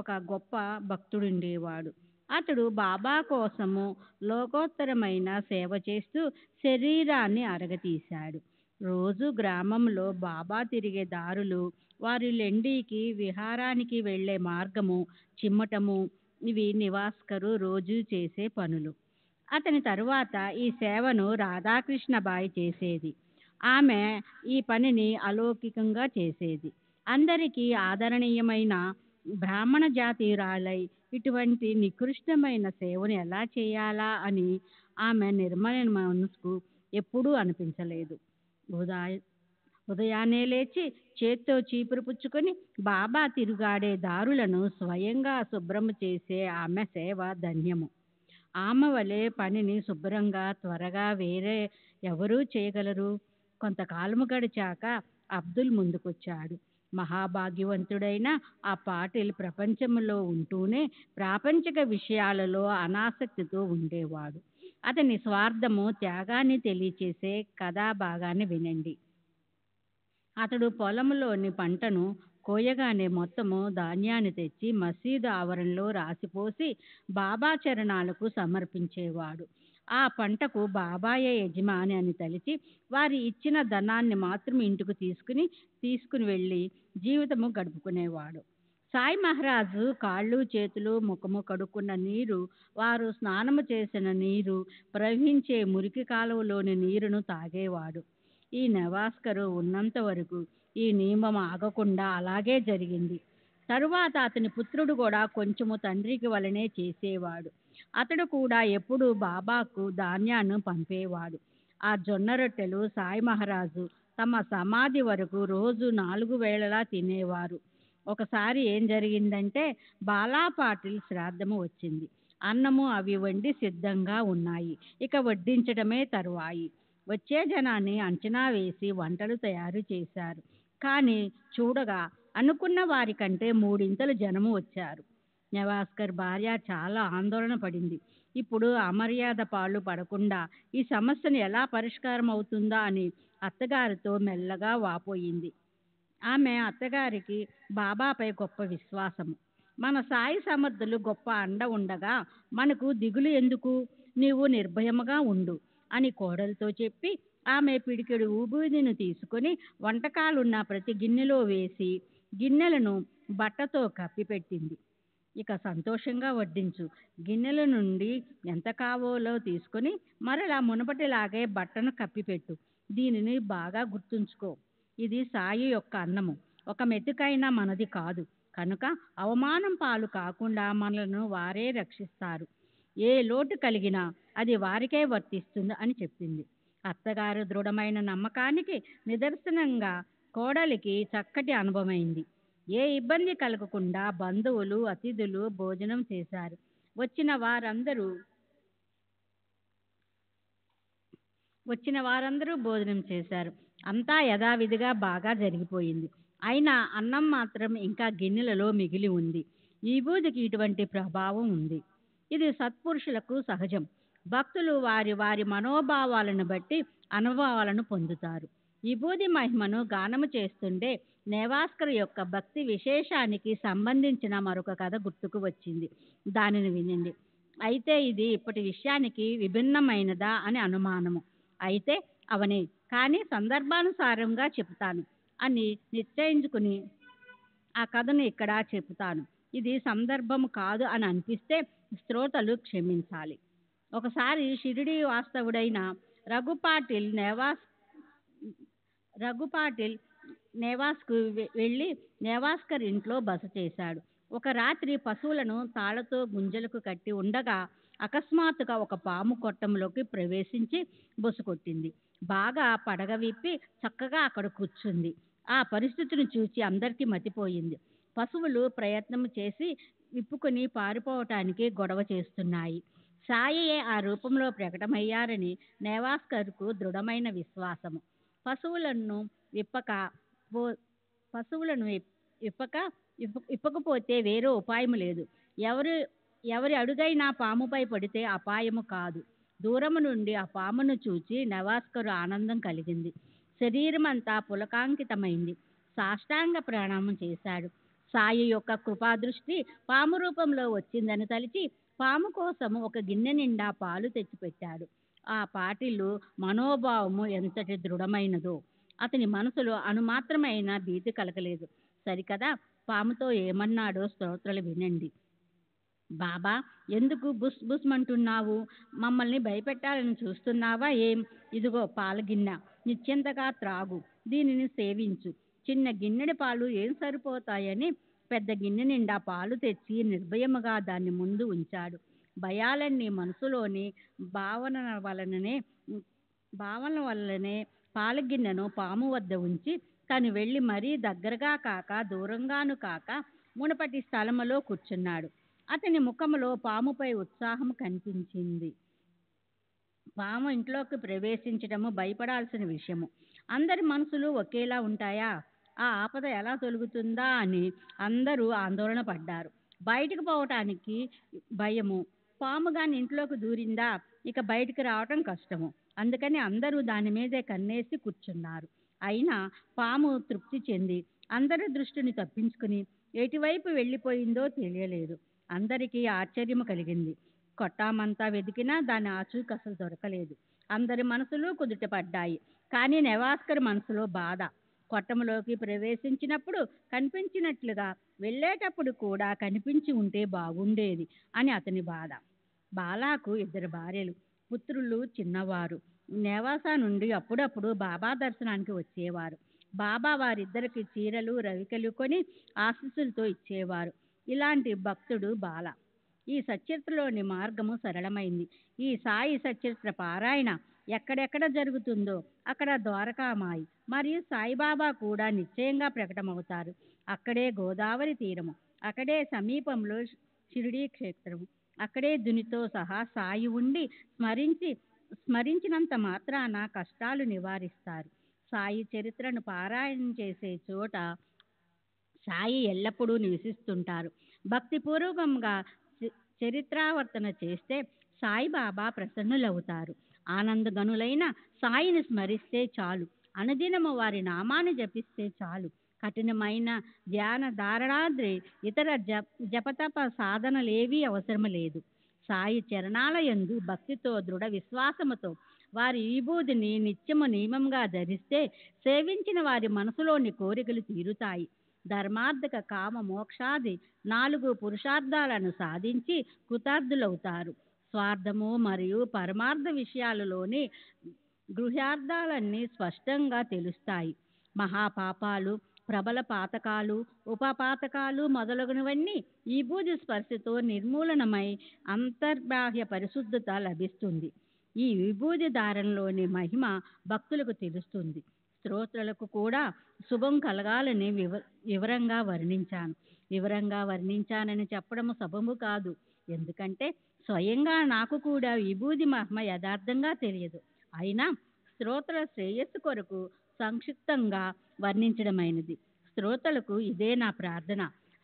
ఒక గొప్ప భక్తుడుండేవాడు. అతడు బాబా కోసము లోకోత్తరమైన సేవ చేస్తూ శరీరాన్ని అరగతీశాడు. రోజు గ్రామంలో బాబా తిరిగే దారులు, వారి లెండికి విహారానికి వెళ్ళే మార్గము చిమ్మటము, ఇవి నివాస్కరు రోజు చేసే పనులు. అతని తరువాత ఈ సేవను రాధాకృష్ణబాయి చేసేది. ఆమె ఈ పనిని అలౌకికంగా చేసేది. అందరికీ ఆదరణీయమైన బ్రాహ్మణ జాతీయురాలై ఇటువంటి నికృష్టమైన సేవను ఎలా చేయాలా అని ఆమె నిర్మల మనసుకు ఎప్పుడూ అనిపించలేదు. ఉదయాన్నే లేచి చేత్తో చీపురు పుచ్చుకొని బాబా తిరుగాడే దారులను స్వయంగా శుభ్రం చేసే ఆమె సేవ ధన్యము. ఆమె వలె పనిని శుభ్రంగా త్వరగా వేరే ఎవరూ చేయగలరు? కొంతకాలము గడిచాక అబ్దుల్ ముందుకొచ్చాడు. మహాభాగ్యవంతుడైన ఆ పాటిల్ ప్రపంచంలో ఉంటూనే ప్రాపంచిక విషయాలలో అనాసక్తితో ఉండేవాడు. అతని స్వార్థము త్యాగాన్ని తెలియచేసే కథాభాగాన్ని వినండి. అతడు పొలంలోని పంటను కోయగానే మొత్తము ధాన్యాన్ని తెచ్చి మసీదు ఆవరణలో రాసిపోసి బాబా చరణాలకు సమర్పించేవాడు. ఆ పంటకు బాబాయే యజమాని అని తలిచి వారి ఇచ్చిన ధనాన్ని మాత్రం ఇంటికి తీసుకుని వెళ్ళి జీవితము గడుపుకునేవాడు. సాయి మహారాజు కాళ్ళు చేతులు ముఖము కడుక్కున్న నీరు, వారు స్నానము చేసిన నీరు, ప్రవహించే మురికి కాలువలోని నీరును తాగేవాడు. ఈ నెవాస్కరు ఉన్నంత వరకు ఈ నియమం ఆగకుండా అలాగే జరిగింది. తరువాత అతని పుత్రుడు కూడా కొంచెము తండ్రికి వలనే చేసేవాడు. అతడు కూడా ఎప్పుడు బాబాకు ధాన్యాన్ని పంపేవాడు. ఆ జొన్న రొట్టెలు సాయి మహారాజు తమ సమాధి వరకు రోజు 4 వేళలా తినేవారు. ఒకసారి ఏం జరిగిందంటే బాలా పాటిల్ శ్రాద్ధము వచ్చింది. అన్నము అవి వండి సిద్ధంగా ఉన్నాయి. ఇక వడ్డించడమే తరువాయి. వచ్చే జనాన్ని అంచనా వేసి వంటలు తయారు చేశారు. కానీ చూడగా అనుకున్న వారి కంటే 3 జనము వచ్చారు. నెవాస్కర్ భార్య చాలా ఆందోళన పడింది. ఇప్పుడు అమర్యాద పాలు పడకుండా ఈ సమస్యను ఎలా పరిష్కారం అవుతుందా అని అత్తగారితో మెల్లగా వాపోయింది. ఆమె అత్తగారికి బాబాపై గొప్ప విశ్వాసము. మన సాయి సమర్థులు గొప్ప అండ ఉండగా మనకు దిగులు ఎందుకు, నీవు నిర్భయముగా ఉండు అని కోడలతో చెప్పి ఆమె పిడికెడు ఊబూదిని తీసుకొని వంటకాలున్న ప్రతి గిన్నెలో వేసి గిన్నెలను బట్టతో కప్పిపెట్టింది. ఇక సంతోషంగా వడ్డించు, గిన్నెల నుండి ఎంత కావాలో తీసుకొని మరలా మునుపటిలాగే బట్టను కప్పిపెట్టు, దీనిని బాగా గుర్తుంచుకో. ఇది సాయి యొక్క అన్నము, ఒక మెతుకైనా మనది కాదు. కనుక అవమానం పాలు కాకుండా మనలను వారే రక్షిస్తారు. ఏ లోటు కలిగినా అది వారికే వర్తిస్తుంది అని చెప్పింది. అత్తగారు దృఢమైన నమ్మకానికి నిదర్శనంగా కోడలికి చక్కటి అనుభవమైంది. ఏ ఇబ్బంది కలగకుండా బంధువులు, అతిథులు భోజనం చేశారు. వచ్చిన వారందరూ భోజనం చేశారు. అంతా యథావిధిగా బాగా జరిగిపోయింది. అయినా అన్నం మాత్రం ఇంకా గిన్నెలలో మిగిలి ఉంది. ఈ బూదికి ఇటువంటి ప్రభావం ఉంది. ఇది సత్పురుషులకు సహజం. భక్తులు వారి వారి మనోభావాలను బట్టి అనుభవాలను పొందుతారు. ఈ బూది మహిమను గానము చేస్తుండే నేవాస్కర్ యొక్క భక్తి విశేషానికి సంబంధించిన మరొక కథ గుర్తుకు వచ్చింది. దానిని వినండి. అయితే ఇది ఇప్పటి విషయానికి విభిన్నమైనదా అని అనుమానము. అయితే అవనే, కానీ సందర్భానుసారంగా చెబుతాను అని నిశ్చయించుకుని ఆ కథను ఇక్కడ చెబుతాను. ఇది సందర్భము కాదు అని అనిపిస్తే శ్రోతలు క్షమించాలి. ఒకసారి షిరిడి వాస్తవుడైన రఘుపాటిల్ నేవాస్కు వెళ్ళి నేవాస్కర్ ఇంట్లో బస చేశాడు. ఒక రాత్రి పశువులను తాళ్లతో గుంజలకు కట్టి ఉండగా అకస్మాత్తుగా ఒక పాము కొట్టంలోకి ప్రవేశించి బొసుకొట్టింది. బాగా పడగ విప్పి చక్కగా అక్కడ కూర్చుంది. ఆ పరిస్థితిని చూచి అందరికీ మతిపోయింది. పశువులు ప్రయత్నం చేసి విప్పుకొని పారిపోవటానికి గొడవ చేస్తున్నాయి. సాయియే ఆ రూపంలో ప్రకటమయ్యారని నేవాస్కర్కు దృఢమైన విశ్వాసము. పశువులను విప్పకపోతే వేరే ఉపాయం లేదు. ఎవరి అడుగైనా పాముపై పడితే అపాయము కాదు. దూరము నుండి ఆ పామును చూచి నేవాస్కర్ ఆనందం కలిగింది. శరీరమంతా పులకాంకితమైంది. సాష్టాంగ ప్రణామం చేశాడు. సాయి యొక్క కృపాదృష్టి పాము రూపంలో వచ్చిందని తలిచి పాము కోసం ఒక గిన్నె నిండా పాలు తెచ్చిపెట్టాడు. ఆ పాటిలు మనోభావము ఎంతటి దృఢమైనదో అతని మనసులో అణుమాత్రమైన భీతి కలగలేదు. సరికదా, పాముతో ఏమన్నాడో స్తోత్రాలు వినండి. బాబా, ఎందుకు బుస్ బుస్మంటున్నావు? మమ్మల్ని భయపెట్టాలని చూస్తున్నావా ఏం? ఇదిగో పాలగిన్నె, నిశ్చింతగా త్రాగు, దీనిని సేవించు. చిన్న గిన్నెడి పాలు ఏం సరిపోతాయని పెద్ద గిన్నె నిండా పాలు తెచ్చి నిర్భయముగా దాన్ని ముందు ఉంచాడు. భయాలన్నీ మనసులోని భావన వల్లనే పాలగిన్నెను పాము వద్ద ఉంచి తను వెళ్ళి మరీ దగ్గరగా కాక దూరంగాను కాక మునపటి స్థలములో కూర్చున్నాడు. అతని ముఖములో పాముపై ఉత్సాహం కనిపించింది. పాము ఇంట్లోకి ప్రవేశించడము భయపడాల్సిన విషయము. అందరి మనసులు ఒకేలా ఉంటాయా? ఆ ఆపద ఎలా తొలగుతుందా అని అందరూ ఆందోళన పడ్డారు. బయటకు పోవటానికి భయము. పాము గాని ఇంట్లోకి దూరిందా ఇక బయటికి రావటం కష్టము. అందుకని అందరూ దాని మీదే కన్నేసి కూర్చున్నారు. అయినా పాము తృప్తి చెంది అందరి దృష్టిని తప్పించుకుని ఎటువైపు వెళ్ళిపోయిందో తెలియలేదు. అందరికీ ఆశ్చర్యము కలిగింది. కొట్టామంతా వెతికినా దాని ఆచూకీ అసలు దొరకలేదు. అందరి మనసులు కుదుటపడ్డాయి. కానీ నేవాస్కర్ మనసులో బాధ. కొట్టంలోకి ప్రవేశించినప్పుడు కనిపించినట్లుగా వెళ్ళేటప్పుడు కూడా కనిపించి ఉంటే బాగుండేది అని అతని బాధ. బాలాకు 2 భార్యలు, పుత్రులు చిన్నవారు. నేవాసా నుండి అప్పుడప్పుడు బాబా దర్శనానికి వచ్చేవారు. బాబా వారిద్దరికి చీరలు, రవికలు కొని ఆశీస్సులతో ఇచ్చేవారు. ఇలాంటి భక్తుడు బాల. ఈ సచరిత్రలోని మార్గము సరళమైంది. ఈ సాయి సచరిత్ర పారాయణ ఎక్కడెక్కడ జరుగుతుందో అక్కడ ద్వారకామాయి మరియు సాయిబాబా కూడా నిశ్చయంగా ప్రకటమవుతారు. అక్కడే గోదావరి తీరము, అక్కడే సమీపంలో షిరిడీ క్షేత్రము, అక్కడే దునితో సహా సాయి ఉండి స్మరించినంత మాత్రాన కష్టాలు నివారిస్తారు. సాయి చరిత్రను పారాయణం చేసే చోట సాయి ఎల్లప్పుడూ నివసిస్తుంటారు. భక్తిపూర్వకంగా చరిత్రావర్తన చేస్తే సాయిబాబా ప్రసన్నులవుతారు. ఆనందగనులైన సాయిని స్మరిస్తే చాలు. అనుదినము వారి నామాన్ని జపిస్తే చాలు. కఠినమైన ధ్యాన ధారణాద్రి ఇతర జపతప సాధనలేవీ అవసరం లేదు. సాయి చరణాలయందు భక్తితో దృఢ విశ్వాసముతో వారి విభూతిని నిత్యము నియమంగా ధరిస్తే సేవించిన వారి మనసులోని కోరికలు తీరుతాయి. ధర్మార్థక కామ మోక్షాది 4 పురుషార్థాలను సాధించి కృతార్థులవుతారు. స్వార్థము మరియు పరమార్థ విషయాలలోని గృహార్థాలన్నీ స్పష్టంగా తెలుస్తాయి. మహాపాపాలు, ప్రబల పాతకాలు, ఉపపాతకాలు మొదలగునవన్నీ ఈ బూజు స్పర్శతో నిర్మూలనమై అంతర్బాహ్య పరిశుద్ధత లభిస్తుంది. ఈ విభూది ధారణలోని మహిమ భక్తులకు తెలుస్తుంది. స్తోత్రులకు కూడా శుభం కలగాలని వివరంగా వర్ణించాను. వివరంగా వర్ణించానని చెప్పడం శుభము కాదు. ఎందుకంటే స్వయంగా నాకు కూడా విభూది మహిమ యథార్థంగా తెలియదు. అయినా స్తోత్రుల శ్రేయస్సు కొరకు సంక్షిప్తంగా వర్ణించడమైనది. శ్రోతలకు ఇదే నా ప్రార్థన.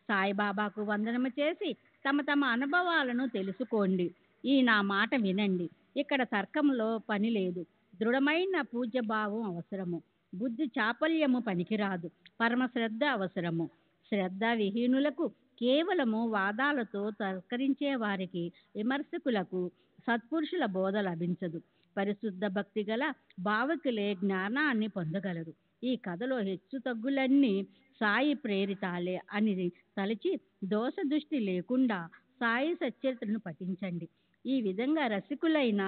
సాయిబాబాకు వందనము చేసి తమ తమ అనుభవాలను తెలుసుకోండి. ఈ నా మాట వినండి. ఇక్కడ తర్కంలో పని లేదు. దృఢమైన పూజ్యభావం అవసరము. బుద్ధి చాపల్యము పనికిరాదు. పరమ శ్రద్ధ అవసరము. శ్రద్ధ విహీనులకు, కేవలము వాదాలతో తర్కరించే వారికి, విమర్శకులకు సత్పురుషుల బోధ లభించదు. పరిశుద్ధ భక్తి గల భావకులే జ్ఞానాన్ని పొందగలరు. ఈ కథలో హెచ్చు తగ్గులన్నీ సాయి ప్రేరితాలే అని తలచి దోష దృష్టి లేకుండా సాయి సచ్చరిత్రను పఠించండి. ఈ విధంగా రసికులైన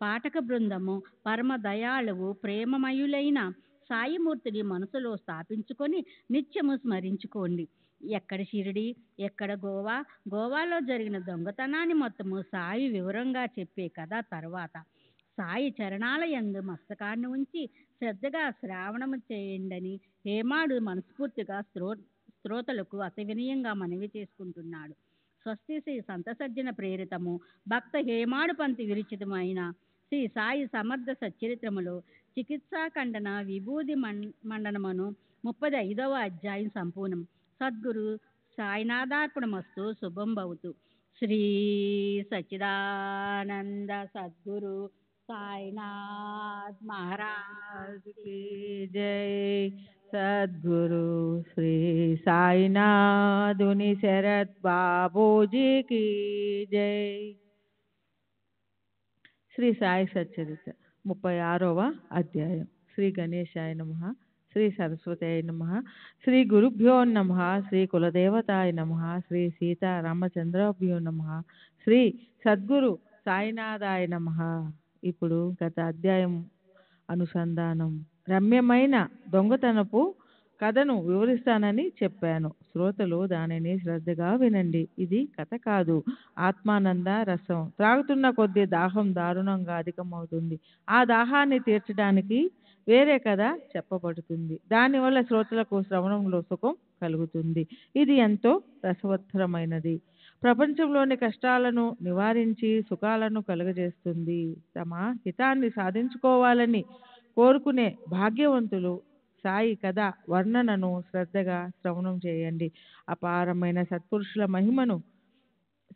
పాఠక బృందము పరమ దయాళువు, ప్రేమమయులైన సాయిమూర్తిని మనసులో స్థాపించుకొని నిత్యము స్మరించుకోండి. ఎక్కడ షిరిడి, ఎక్కడ గోవా, గోవాలో జరిగిన దొంగతనాన్ని మొత్తము సాయి వివరంగా చెప్పే కథ తర్వాత సాయి చరణాల యందు మస్తకాన్ని ఉంచి శ్రద్ధగా శ్రావణము చేయండని హేమాడు మనస్ఫూర్తిగా శ్రోతలకు అతి వినయంగా మనవి చేసుకుంటున్నాడు. స్వస్తి శ్రీ సంతసజ్జన ప్రేరితము భక్త హేమాడు పంతి విరచితమైన శ్రీ సాయి సమర్థ సచ్చరిత్రములో చికిత్సా ఖండన విభూది మండనమును 35వ అధ్యాయం సంపూర్ణం. సద్గురు సాయినాథార్పణమస్తు. శుభం భవతు. శ్రీ సచ్చిదానంద సద్గురు సాయినాథ్ మహారాజ్ की जय। सद्गुरु श्री साईनाथ उनी शरद बाबूजी की जय। శ్రీ సాయి సచ్చరిత 36వ అధ్యాయం. శ్రీ గణేశాయ నమః, శ్రీ సరస్వతాయ నమః, శ్రీ గురుభ్యో నమః, శ్రీ కులదేవతాయ నమః, శ్రీ సీతారామచంద్రాభ్యో నమః, శ్రీ సద్గురు సాయినాథాయ నమః. ఇప్పుడు గత అధ్యాయం అనుసంధానం. రమ్యమైన దొంగతనపు కథను వివరిస్తానని చెప్పాను. శ్రోతలు దానిని శ్రద్ధగా వినండి. ఇది కథ కాదు, ఆత్మానంద రసం. త్రాగుతున్న కొద్దీ దాహం దారుణంగా అధికమవుతుంది. ఆ దాహాన్ని తీర్చడానికి వేరే కథ చెప్పబడుతుంది. దానివల్ల శ్రోతలకు శ్రవణంలో సుఖం కలుగుతుంది. ఇది ఎంతో రసవత్తరమైనది. ప్రపంచంలోని కష్టాలను నివారించి సుఖాలను కలుగజేస్తుంది. తమ హితాన్ని సాధించుకోవాలని కోరుకునే భాగ్యవంతులు సాయి కథ వర్ణనను శ్రద్ధగా శ్రవణం చేయండి. అపారమైన సత్పురుషుల మహిమను,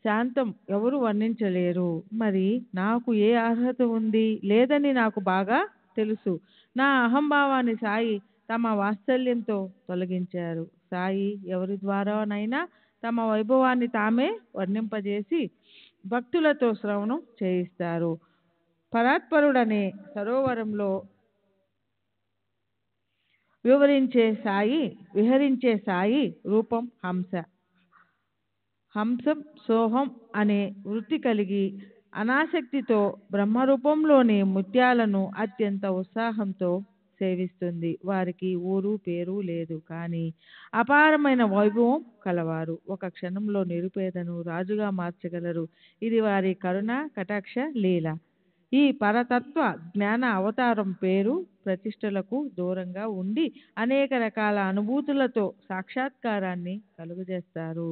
శాంతం ఎవరు వర్ణించలేరు. మరి నాకు ఏ అర్హత ఉంది లేదని నాకు బాగా తెలుసు. నా అహంభావాన్ని సాయి తమ వాత్సల్యంతో తొలగించారు. సాయి ఎవరి ద్వారానైనా తమ వైభవాన్ని తామే వర్ణింపజేసి భక్తులతో శ్రవణం చేయిస్తారు. పరాత్పరుడనే సరోవరంలో విహరించే సాయి రూపం హంస. హంసం సోహం అనే వృత్తి కలిగి అనాసక్తితో బ్రహ్మరూపంలోని ముత్యాలను అత్యంత ఉత్సాహంతో సేవిస్తుంది. వారికి ఊరు పేరు లేదు, కానీ అపారమైన వైభవం కలవారు. ఒక క్షణంలో నిరుపేదను రాజుగా మార్చగలరు. ఇది వారి కరుణ కటాక్ష లీల. ఈ పరతత్వ జ్ఞాన అవతారం పేరు ప్రతిష్టలకు దూరంగా ఉండి అనేక రకాల అనుభూతులతో సాక్షాత్కారాన్ని కలుగజేస్తారు.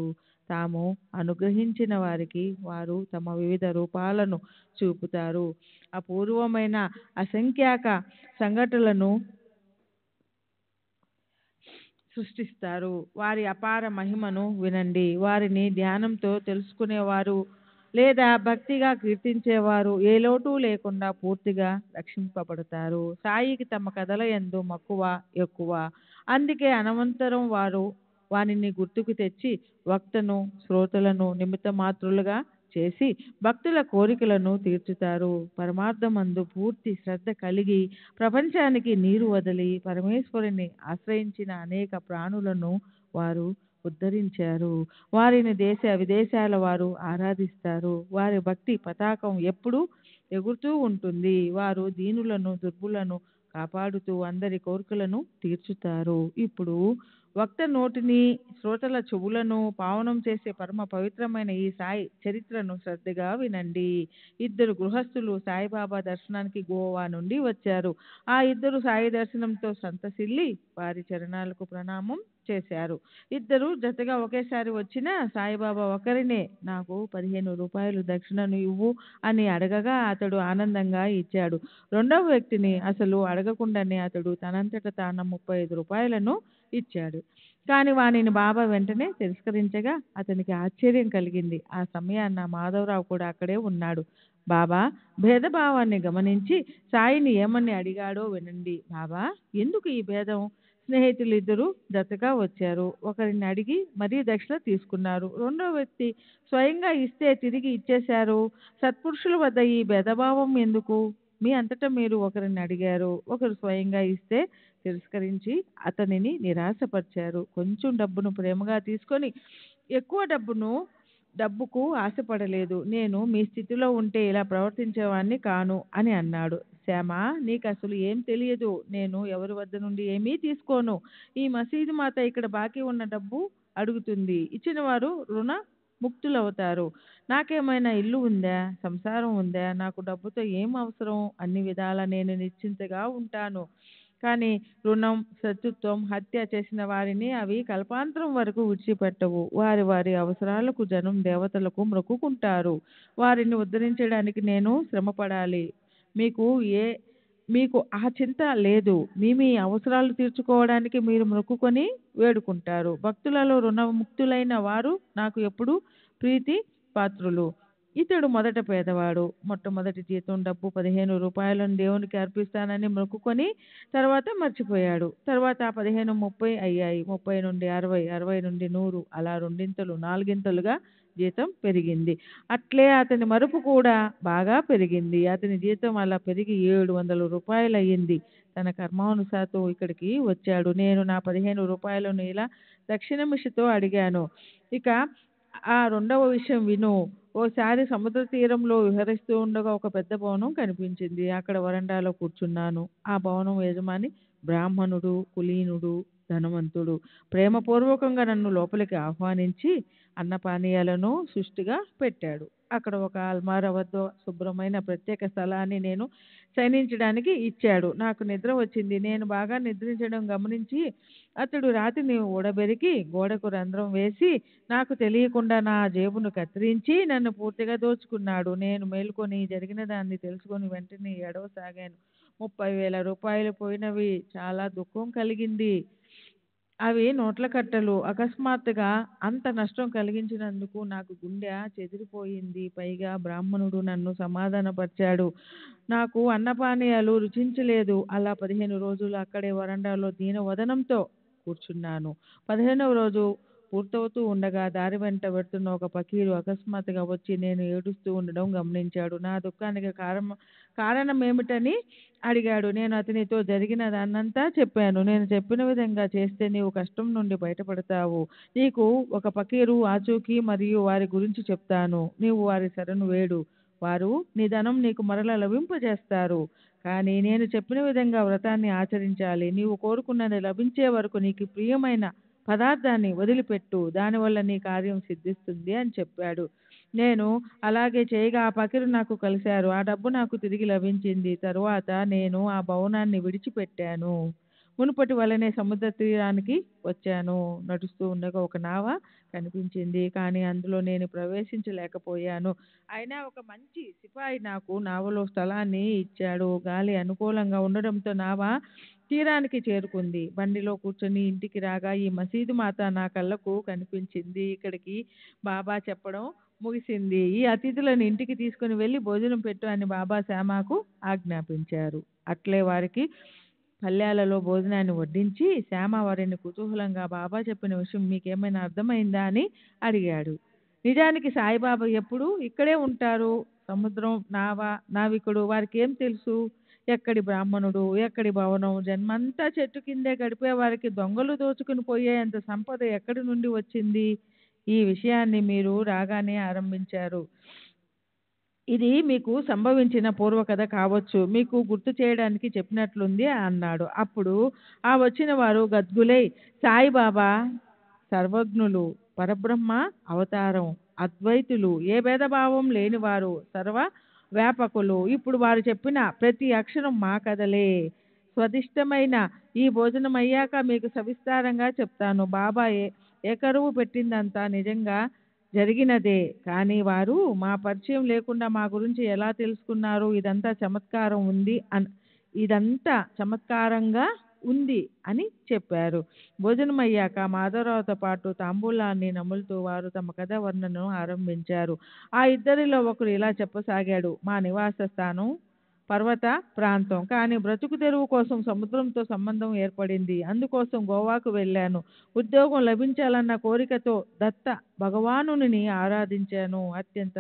తాము అనుగ్రహించిన వారికి వారు తమ వివిధ రూపాలను చూపుతారు. అపూర్వమైన అసంఖ్యాక సంఘటనలను సృష్టిస్తారు. వారి అపార మహిమను వినండి. వారిని ధ్యానంతో తెలుసుకునేవారు లేదా భక్తిగా కీర్తించేవారు ఏ లోటు లేకుండా పూర్తిగా రక్షింపబడతారు. సాయికి తమ కథల యందు మక్కువ ఎక్కువ. అందుకే అనంతరం వారు వానిని గుర్తుకు తెచ్చి వక్తను శ్రోతలను నిమిత్త మాత్రులుగా చేసి భక్తుల కోరికలను తీర్చుతారు. పరమార్థమందు పూర్తి శ్రద్ధ కలిగి ప్రపంచానికి నీరు వదిలి పరమేశ్వరుని ఆశ్రయించిన అనేక ప్రాణులను వారు ఉద్ధరించారు. వారిని దేశ విదేశాల వారు ఆరాధిస్తారు. వారి భక్తి పతాకం ఎప్పుడూ ఎగురుతూ ఉంటుంది. వారు దీనులను దుర్బులను కాపాడుతూ అందరి కోరికలను తీర్చుతారు. ఇప్పుడు వక్త నోటిని శ్రోతల చెవులను పావనం చేసే పరమ పవిత్రమైన ఈ సాయి చరిత్రను శ్రద్ధగా వినండి. ఇద్దరు గృహస్థులు సాయిబాబా దర్శనానికి గోవా నుండి వచ్చారు. ఆ ఇద్దరు సాయి దర్శనంతో సంతసిల్లి వారి చరణాలకు ప్రణామం చేశారు. ఇద్దరు జతగా ఒకేసారి వచ్చిన సాయిబాబా ఒకరినే నాకు 15 రూపాయలు దక్షిణను ఇవ్వు అని అడగగా అతడు ఆనందంగా ఇచ్చాడు. రెండవ వ్యక్తిని అసలు అడగకుండానే అతడు తనంతట తాను 35 రూపాయలను ఇచ్చాడు. కానీ వానిని బాబా వెంటనే తిరస్కరించగా అతనికి ఆశ్చర్యం కలిగింది. ఆ సమయాన్న మాధవరావు కూడా అక్కడే ఉన్నాడు. బాబా భేదభావాన్ని గమనించి సాయిని ఏమని అడిగాడో వినండి. బాబా, ఎందుకు ఈ భేదం? స్నేహితులు ఇద్దరు జతగా వచ్చారు. ఒకరిని అడిగి మరీ దక్షిణ తీసుకున్నారు. రెండో వ్యక్తి స్వయంగా ఇస్తే తిరిగి ఇచ్చేశారు. సత్పురుషుల వద్ద ఈ భేదభావం ఎందుకు? మీ అంతటా మీరు ఒకరిని అడిగారు, ఒకరు స్వయంగా ఇస్తే తిరస్కరించి అతనిని నిరాశపరిచారు. కొంచెం డబ్బును ప్రేమగా తీసుకొని ఎక్కువ డబ్బుకు ఆశపడలేదు. నేను మీ స్థితిలో ఉంటే ఇలా ప్రవర్తించేవాణ్ణి కాను అని అన్నాడు. శ్యామ, నీకు అసలు ఏం తెలియదు. నేను ఎవరి వద్ద నుండి ఏమీ తీసుకోను. ఈ మసీదు మాత ఇక్కడ బాకీ ఉన్న డబ్బు అడుగుతుంది. ఇచ్చిన వారు రుణ ముక్తులవుతారు. నాకేమైనా ఇల్లు ఉందా, సంసారం ఉందా? నాకు డబ్బుతో ఏం అవసరం? అన్ని విధాలా నేను నిశ్చింతగా ఉంటాను. కానీ రుణం, శత్రుత్వం, హత్య చేసిన వారిని అవి కల్పాంతరం వరకు విడిచిపెట్టవు. వారి వారి అవసరాలకు జనం దేవతలకు మొక్కుకుంటారు. వారిని ఉద్ధరించడానికి నేను శ్రమపడాలి. మీకు ఆ చింత లేదు. మీ అవసరాలు తీర్చుకోవడానికి మీరు మొక్కుకొని వేడుకుంటారు. భక్తులలో రుణముక్తులైన వారు నాకు ఎప్పుడు ప్రీతి పాత్రులు. ఇతడు మొదట పేదవాడు. మొట్టమొదటి జీతం డబ్బు 15 రూపాయలను దేవునికి అర్పిస్తానని మొక్కుకొని తర్వాత మర్చిపోయాడు. తర్వాత ఆ 15 30 అయ్యాయి. 30 నుండి 60, 60 నుండి 100, అలా రెండింతలు నాలుగింతలుగా జీతం పెరిగింది. అట్లే అతని మరుపు కూడా బాగా పెరిగింది. అతని జీతం అలా పెరిగి 700 రూపాయలు అయ్యింది. తన కర్మానుసాతో ఇక్కడికి వచ్చాడు. నేను నా 15 రూపాయలను ఇలా దక్షిణమిషితో అడిగాను. ఇక ఆ రెండవ విషయం విను. ఓసారి సముద్ర తీరంలో విహరిస్తూ ఉండగా ఒక పెద్ద భవనం కనిపించింది. అక్కడ వరండాలో కూర్చున్నాను. ఆ భవనం యజమాని బ్రాహ్మణుడు, కులీనుడు, ధనవంతుడు. ప్రేమపూర్వకంగా నన్ను లోపలికి ఆహ్వానించి అన్నపానీయాలను సుష్టిగా పెట్టాడు. అక్కడ ఒక అల్మారా వద్ద శుభ్రమైన ప్రత్యేక స్థలాన్ని నేను శయనించడానికి ఇచ్చాడు. నాకు నిద్ర వచ్చింది. నేను బాగా నిద్రించడం గమనించి అతడు రాతిని ఊడబెరికి గోడకు రంధ్రం వేసి నాకు తెలియకుండా నా జేబును కత్తిరించి నన్ను పూర్తిగా దోచుకున్నాడు. నేను మేలుకొని జరిగిన దాన్ని తెలుసుకొని వెంటనే ఏడవసాగాను. 30,000 రూపాయలు పోయినవి. చాలా దుఃఖం కలిగింది. అవి నోట్ల కట్టలు. అకస్మాత్తుగా అంత నష్టం కలిగించినందుకు నాకు గుండె చెదిరిపోయింది. పైగా బ్రాహ్మణుడు నన్ను సమాధానపరిచాడు. నాకు అన్నపానీయాలు రుచించలేదు. అలా 15 రోజులు అక్కడే వరండాలో దీనవదనంతో కూర్చున్నాను. 15వ రోజు పూర్తవుతూ ఉండగా దారి వెంట వెడుతున్న ఒక ఫకీరు అకస్మాత్తుగా వచ్చి నేను ఏడుస్తూ ఉండడం గమనించాడు. నా దుఃఖానికి కారణం ఏమిటని అడిగాడు. నేను అతనితో జరిగిన దాన్నంతా చెప్పాను. నేను చెప్పిన విధంగా చేస్తే నీవు కష్టం నుండి బయటపడతావు. నీకు ఒక ఫకీరు ఆచూకీ మరియు వారి గురించి చెప్తాను. నీవు వారి శరణు వేడు. వారు నీ ధనం నీకు మరల లభింపజేస్తారు. కానీ నేను చెప్పిన విధంగా వ్రతాన్ని ఆచరించాలి. నీవు కోరుకున్నది లభించే వరకు నీకు ప్రియమైన పదార్థాన్ని వదిలిపెట్టు. దానివల్ల నీ కార్యం సిద్ధిస్తుంది అని చెప్పాడు. నేను అలాగే చేయగా ఆ ఫకీరు నాకు కలిశారు. ఆ డబ్బు నాకు తిరిగి లభించింది. తరువాత నేను ఆ భవనాన్ని విడిచిపెట్టాను. మునుపటి వలనే సముద్ర తీరానికి వచ్చాను. నడుస్తూ ఉండగా ఒక నావ కనిపించింది. కానీ అందులో నేను ప్రవేశించలేకపోయాను. అయినా ఒక మంచి సిపాయి నాకు నావలో స్థలాన్ని ఇచ్చాడు. గాలి అనుకూలంగా ఉండడంతో నావ తీరానికి చేరుకుంది. బండిలో కూర్చొని ఇంటికి రాగా ఈ మసీదు మాత నా కళ్ళకు కనిపించింది. ఇక్కడికి బాబా చెప్పడం ముగిసింది. ఈ అతిథులను ఇంటికి తీసుకుని వెళ్ళి భోజనం పెట్టు అని బాబా శ్యామకు ఆజ్ఞాపించారు. అట్లే వారికి పల్లెలలో భోజనాన్ని వడ్డించి శ్యామ వారిని కుతూహలంగా బాబా చెప్పిన విషయం మీకేమైనా అర్థమైందా అని అడిగాడు. నిజానికి సాయిబాబా ఎప్పుడు ఇక్కడే ఉంటారు. సముద్రం, నావికుడు వారికి ఏం తెలుసు? ఎక్కడి బ్రాహ్మణుడు, ఎక్కడి భవనం, జన్మంతా చెట్టు కిందే గడిపే వారికి దొంగలు దోచుకుని పోయేంత సంపద ఎక్కడి నుండి వచ్చింది? ఈ విషయాన్ని మీరు రాగానే ఆరంభించారు. ఇది మీకు సంభవించిన పూర్వకథ కావచ్చు, మీకు గుర్తు చేయడానికి చెప్పినట్లుంది అన్నాడు. అప్పుడు ఆ వచ్చిన వారు గద్గులై, సాయిబాబా సర్వజ్ఞులు, పరబ్రహ్మ అవతారం, అద్వైతులు, ఏ భేదభావం లేనివారు, సర్వ వ్యాపకులు. ఇప్పుడు వారు చెప్పిన ప్రతి అక్షరం మా కథలే. స్వదిష్టమైన ఈ భోజనం అయ్యాక మీకు సవిస్తారంగా చెప్తాను. బాబా ఏకరువు పెట్టిందంతా నిజంగా జరిగినదే. కానీ వారు మా పరిచయం లేకుండా మా గురించి ఎలా తెలుసుకున్నారు? ఇదంతా చమత్కారంగా ఉంది అని చెప్పారు. భోజనం అయ్యాక మాధవరావుతో పాటు తాంబూలాన్ని నములుతూ వారు తమ కథ వర్ణనను ఆరంభించారు. ఆ ఇద్దరిలో ఒకరు ఇలా చెప్పసాగాడు. మా నివాస స్థానం పర్వత ప్రాంతం, కానీ బ్రతుకు తెరువు కోసం సముద్రంతో సంబంధం ఏర్పడింది. అందుకోసం గోవాకు వెళ్ళాను. ఉద్యోగం లభించాలన్న కోరికతో దత్త భగవానుని ఆరాధించాను. అత్యంత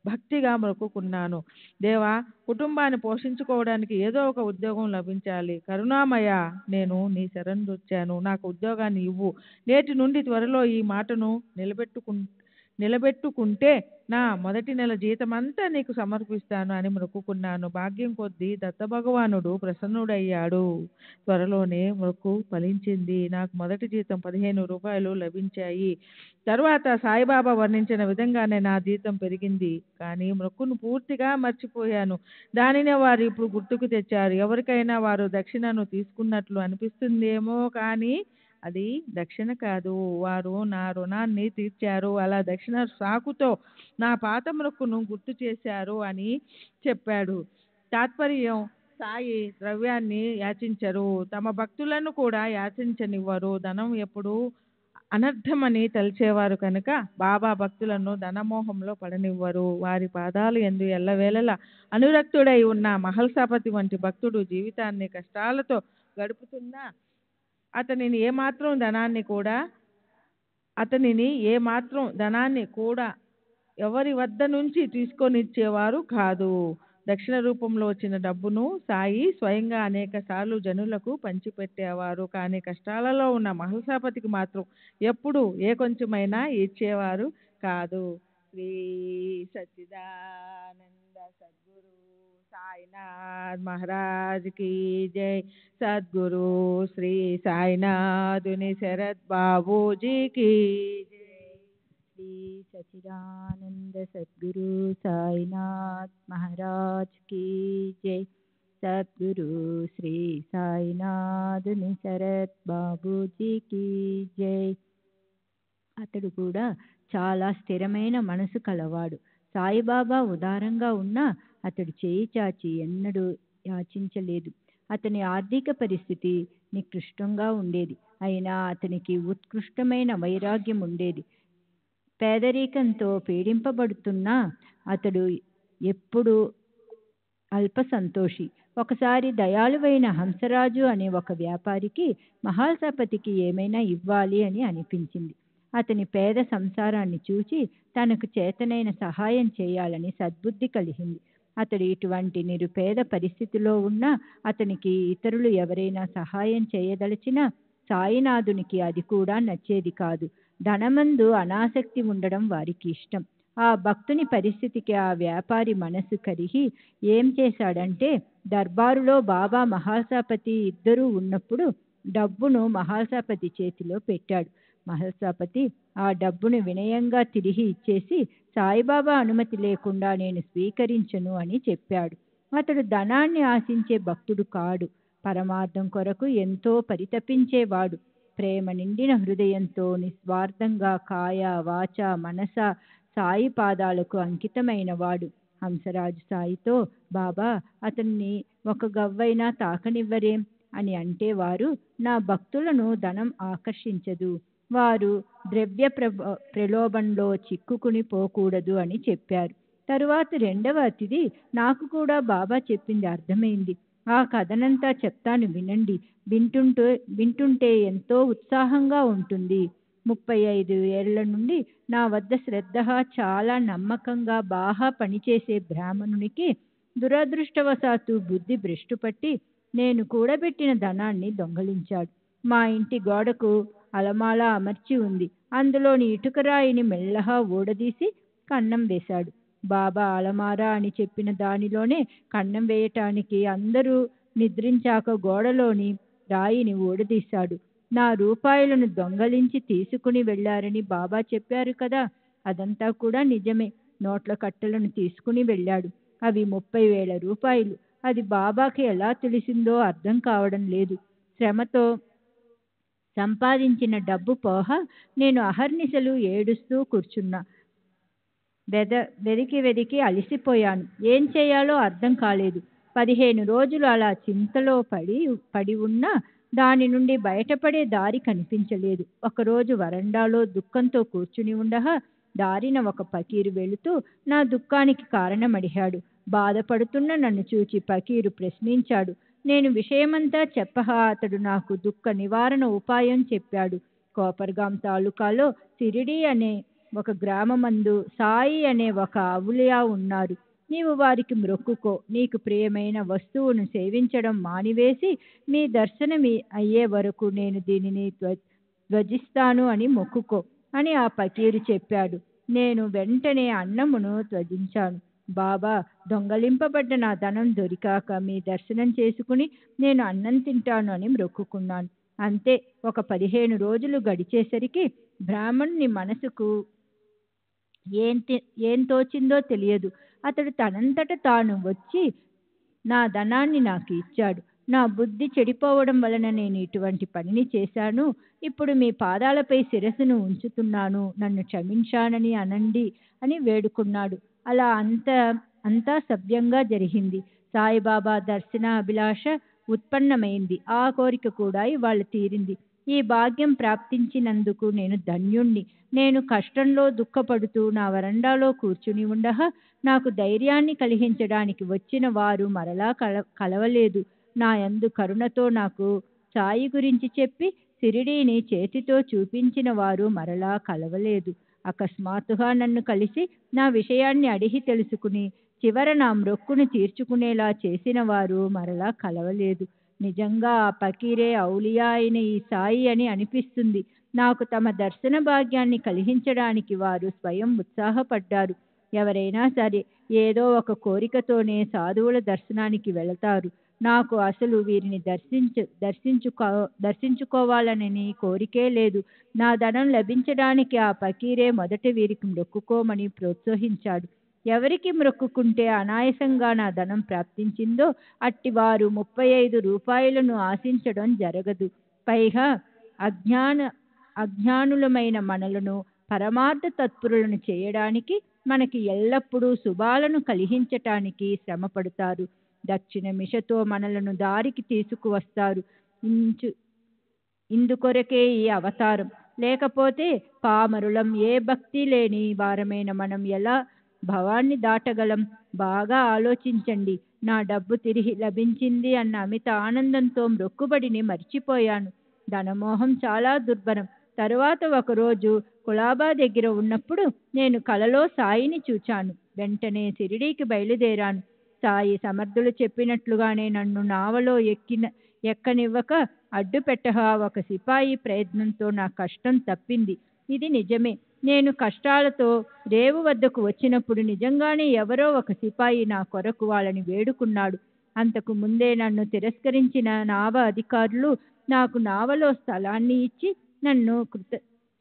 భక్తిగా మొక్కుకున్నాను. దేవా, కుటుంబాన్ని పోషించుకోవడానికి ఏదో ఒక ఉద్యోగం లభించాలి. కరుణామయ, నేను నీ శరణొచ్చాను. నాకు ఉద్యోగాన్ని ఇవ్వు. నేటి నుండి త్వరలో ఈ మాటను నిలబెట్టుకుంటే నా మొదటి నెల జీతమంతా నీకు సమర్పిస్తాను అని మొక్కుకున్నాను. భాగ్యం కొద్దీ దత్త భగవానుడు ప్రసన్నుడయ్యాడు. త్వరలోనే మొక్కు ఫలించింది. నాకు మొదటి జీతం 15 రూపాయలు లభించాయి. తర్వాత సాయిబాబా వర్ణించిన విధంగానే నా జీతం పెరిగింది. కానీ మొక్కును పూర్తిగా మర్చిపోయాను. దానినే వారు ఇప్పుడు గుర్తుకు తెచ్చారు. ఎవరికైనా వారు దక్షిణను తీసుకున్నట్లు అనిపిస్తుందేమో, కానీ అది దక్షిణ కాదు. వారు నా రుణాన్ని తీర్చారు. అలా దక్షిణ సాకుతో నా పాత మొక్కును గుర్తు చేశారు అని చెప్పాడు. తాత్పర్యం, సాయి ద్రవ్యాన్ని యాచించరు, తమ భక్తులను కూడా యాచించనివ్వరు. ధనం ఎప్పుడు అనర్థమని తలిచేవారు కనుక బాబా భక్తులను ధనమోహంలో పడనివ్వరు. వారి పాదాలు యందు ఎల్లవేళలా అనురక్తుడై ఉన్న మహల్సాపతి వంటి భక్తుడు జీవితాన్ని కష్టాలతో గడుపుతున్నా అతనిని ఏమాత్రం ధనాన్ని కూడా ఎవరి వద్ద నుంచి తీసుకొనిచ్చేవారు కాదు. దక్షిణ రూపంలో వచ్చిన డబ్బును సాయి స్వయంగా అనేక సార్లు జనులకు పంచిపెట్టేవారు. కానీ కష్టాలలో ఉన్న మహల్సాపతికి మాత్రం ఎప్పుడు ఏ కొంచెమైనా ఇచ్చేవారు కాదు. శ్రీ సచ్చిదానంద సద్గురు సాయినాథ్ మహారాజ్ की जय। सद्गुरु श्री साईनाथुनि शरद बाबू जी की जय। श्री सच्चिदानंद सद्गुरु साईनाथ महाराज की जय। सद्गुरु श्री साईनाथुनि शरद बाबू जी की जय। అతడు కూడా చాలా స్థిరమైన మనసు కలవాడు. సాయిబాబా ఉదారంగా ఉన్నా అతడు చేయి చాచి ఎన్నడూ యాచించలేదు. అతని ఆర్థిక పరిస్థితి నికృష్టంగా ఉండేది. అయినా అతనికి ఉత్కృష్టమైన వైరాగ్యం ఉండేది. పేదరికంతో పీడింపబడుతున్నా అతడు ఎప్పుడు అల్ప సంతోషి. ఒకసారి దయాళువైన హంసరాజు అనే ఒక వ్యాపారికి మహాసపతికి ఏమైనా ఇవ్వాలి అని అనిపించింది. అతని పేద సంసారాన్ని చూచి తనకు చేతనైన సహాయం చేయాలని సద్బుద్ధి కలిగింది. అతడు ఇటువంటి నిరుపేద పరిస్థితిలో ఉన్నా అతనికి ఇతరులు ఎవరైనా సహాయం చేయదలిచినా సాయినాథునికి అది కూడా నచ్చేది కాదు. ధనమందు అనాసక్తి ఉండడం వారికి ఇష్టం. ఆ భక్తుని పరిస్థితికి ఆ వ్యాపారి మనసు కరిగి ఏం చేశాడంటే, దర్బారులో బాబా మహాసాపతి ఇద్దరూ ఉన్నప్పుడు డబ్బును మహాసాపతి చేతిలో పెట్టాడు. మహల్సాపతి ఆ డబ్బును వినయంగా తిరిగి ఇచ్చేసి సాయిబాబా అనుమతి లేకుండా నేను స్వీకరించను అని చెప్పాడు. అతడు ధనాన్ని ఆశించే భక్తుడు కాడు. పరమార్థం కొరకు ఎంతో పరితపించేవాడు. ప్రేమ నిండిన హృదయంతో నిస్వార్థంగా కాయ వాచ మనస సాయి పాదాలకు అంకితమైన వాడు. హంసరాజు సాయితో, బాబా అతన్ని ఒక గవ్వైనా తాకనివ్వరేం అని అంటే వారు, నా భక్తులను ధనం ఆకర్షించదు, వారు ద్రవ్య ప్రలోభంలో చిక్కుకుని పోకూడదు అని చెప్పారు. తరువాత రెండవ అతిథి, నాకు కూడా బాబా చెప్పింది అర్థమైంది. ఆ కథనంతా చెప్తాను వినండి. వింటుంటే ఎంతో ఉత్సాహంగా ఉంటుంది. 35 ఏళ్ల నుండి నా వద్ద శ్రద్ధగా చాలా నమ్మకంగా బాగా పనిచేసే బ్రాహ్మణునికి దురదృష్టవశాత్తు బుద్ధి భ్రష్టుపట్టి నేను కూడబెట్టిన ధనాన్ని దొంగలించాడు. మా ఇంటి గోడకు అలమాల అమర్చి ఉంది. అందులోని ఇటుకరాయిని మెల్లగా ఊడదీసి కన్నం వేశాడు. బాబా అలమారా అని చెప్పిన దానిలోనే కన్నం వేయటానికి అందరూ నిద్రించాక గోడలోని రాయిని ఊడదీశాడు. నా రూపాయలను దొంగలించి తీసుకుని వెళ్ళారని బాబా చెప్పారు కదా, అదంతా కూడా నిజమే. నోట్ల కట్టలను తీసుకుని వెళ్ళాడు. అవి 30,000 రూపాయలు. అది బాబాకి ఎలా తెలిసిందో అర్థం కావడం లేదు. శ్రమతో సంపాదించిన డబ్బు పోహ నేను అహర్నిశలు ఏడుస్తూ కూర్చున్నా. వెదికి అలసిపోయాను. ఏం చేయాలో అర్థం కాలేదు. 15 రోజులు అలా చింతలో పడి ఉన్నా దాని నుండి బయటపడే దారి కనిపించలేదు. ఒకరోజు వరండాలో దుఃఖంతో కూర్చుని ఉండగా దారిన ఒక పకీరు వెళుతూ నా దుఃఖానికి కారణం అడిగాడు. బాధపడుతున్న నన్ను చూచి పకీరు ప్రశ్నించాడు. నేను విషయమంతా చెప్పగా అతడు నాకు దుఃఖ నివారణ ఉపాయం చెప్పాడు. కోపర్గాం తాలూకాలో సిరిడి అనే ఒక గ్రామమందు సాయి అనే ఒక అవులియా ఉన్నారు. నీవు వారికి మ్రొక్కుకో. నీకు ప్రియమైన వస్తువును సేవించడం మానివేసి మీ దర్శనం అయ్యే వరకు నేను దీనిని త్వజిస్తాను అని మొక్కుకో అని ఆ పకీరు చెప్పాడు. నేను వెంటనే అన్నమును త్వజించాను. బాబా, దొంగలింపబడ్డ నా ధనం దొరికాక మీ దర్శనం చేసుకుని నేను అన్నం తింటాను అని మ్రొక్కుకున్నాను. అంతే. ఒక 15 రోజులు గడిచేసరికి బ్రాహ్మణుని మనసుకు ఏం తోచిందో తెలియదు. అతడు తనంతట తాను వచ్చి నా ధనాన్ని నాకు ఇచ్చాడు. నా బుద్ధి చెడిపోవడం వలన నేను ఇటువంటి పనిని చేశాను. ఇప్పుడు మీ పాదాలపై శిరస్సును ఉంచుతున్నాను. నన్ను క్షమించానని అనండి అని వేడుకున్నాడు. అలా అంతా సవ్యంగా జరిగింది. సాయిబాబా దర్శన అభిలాష ఉత్పన్నమైంది. ఆ కోరిక కూడా ఇవాళ తీరింది. ఈ భాగ్యం ప్రాప్తించినందుకు నేను ధన్యుణ్ణి. నేను కష్టంలో దుఃఖపడుతూ నా వరండాలో కూర్చుని ఉండగా నాకు ధైర్యాన్ని కలిగించడానికి వచ్చిన వారు మరలా కలవలేదు. నా యందు కరుణతో నాకు సాయి గురించి చెప్పి సిరిడీని చేతితో చూపించిన వారు మరలా కలవలేదు. అకస్మాత్తుగా నన్ను కలిసి నా విషయాన్ని అడిగి తెలుసుకుని చివర నా మ్రొక్కును తీర్చుకునేలా చేసిన వారు మరలా కలవలేదు. నిజంగా ఆ పకీరే ఔలియా అయిన ఈ సాయి అని అనిపిస్తుంది. నాకు తమ దర్శన భాగ్యాన్ని కలిగించడానికి వారు స్వయం ఉత్సాహపడ్డారు. ఎవరైనా సరే ఏదో ఒక కోరికతోనే సాధువుల దర్శనానికి వెళతారు. నాకు అసలు వీరిని దర్శించుకోవాలనని కోరికే లేదు. నా ధనం లభించడానికి ఆ పకీరే మొదట వీరికి మ్రొక్కుకోమని ప్రోత్సహించాడు. ఎవరికి మ్రొక్కుకుంటే అనాయాసంగా నా ధనం ప్రాప్తించిందో అట్టివారు 35 రూపాయలను ఆశించడం జరగదు. పైగా అజ్ఞానులమైన మనలను పరమార్థ తత్పరులను చేయడానికి, మనకి ఎల్లప్పుడూ శుభాలను కలిగించటానికి శ్రమపడతారు. దక్షిణ మిషతో మనలను దారికి తీసుకువస్తారు. ఇందుకొరకే ఈ అవతారం. లేకపోతే పామరులం, ఏ భక్తి లేని వారమైన మనం ఎలా భవాన్ని దాటగలం? బాగా ఆలోచించండి. నా డబ్బు తిరిగి లభించింది అన్న అమిత ఆనందంతో మ్రొక్కుబడిని మర్చిపోయాను. ధనమోహం చాలా దుర్భరం. తరువాత ఒకరోజు కులాబా దగ్గర ఉన్నప్పుడు నేను కలలో సాయిని చూచాను. వెంటనే షిరిడీకి బయలుదేరాను. సాయి సమర్థులు చెప్పినట్లుగానే నన్ను నావలో ఎక్కనివ్వక అడ్డు పెట్టగా ఒక సిపాయి ప్రయత్నంతో నా కష్టం తప్పింది. ఇది నిజమే. నేను కష్టాలతో రేవు వద్దకు వచ్చినప్పుడు నిజంగానే ఎవరో ఒక సిపాయి నా కొరకు వాళ్ళని వేడుకున్నాడు. అంతకు ముందే నన్ను తిరస్కరించిన నావ అధికారులు నాకు నావలో స్థలాన్ని ఇచ్చి నన్ను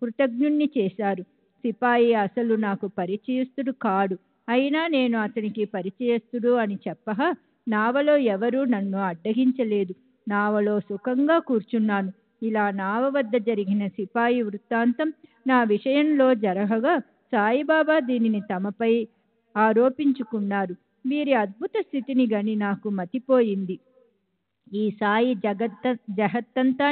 కృతజ్ఞుణ్ణి చేశారు. సిపాయి అసలు నాకు పరిచయస్తుడు కాడు. అయినా నేను అతనికి పరిచయస్తుడు అని చెప్పగా నావలో ఎవరూ నన్ను అడ్డగించలేదు. నావలో సుఖంగా కూర్చున్నాను. ఇలా నావ వద్ద జరిగిన సిపాయి వృత్తాంతం నా విషయంలో జరగగా సాయిబాబా దీనిని తమపై ఆరోపించుకున్నారు. వీరి అద్భుత స్థితిని గని నాకు మతిపోయింది. ఈ సాయి జగత్తంతా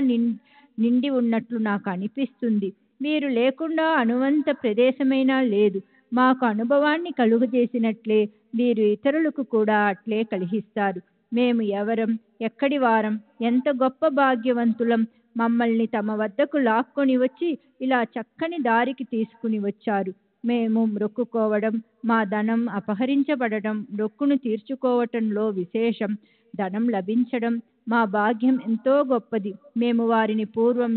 నిండి ఉన్నట్లు నాకు అనిపిస్తుంది. వీరు లేకుండా అనువంత ప్రదేశమైనా లేదు. మాకు అనుభవాన్ని కలుగజేసినట్లే వీరు ఇతరులకు కూడా అట్లే కలిగిస్తారు. మేము ఎవరం, ఎక్కడి వారం, ఎంత గొప్ప భాగ్యవంతులం. మమ్మల్ని తమ వద్దకు లాక్కొని వచ్చి ఇలా చక్కని దారికి తీసుకుని వచ్చారు. మేము మ్రొక్కుకోవడం, మా ధనం అపహరించబడడం, మొక్కును తీర్చుకోవటంలో విశేషం. ధనం లభించడం మా భాగ్యం ఎంతో గొప్పది. మేము వారిని పూర్వం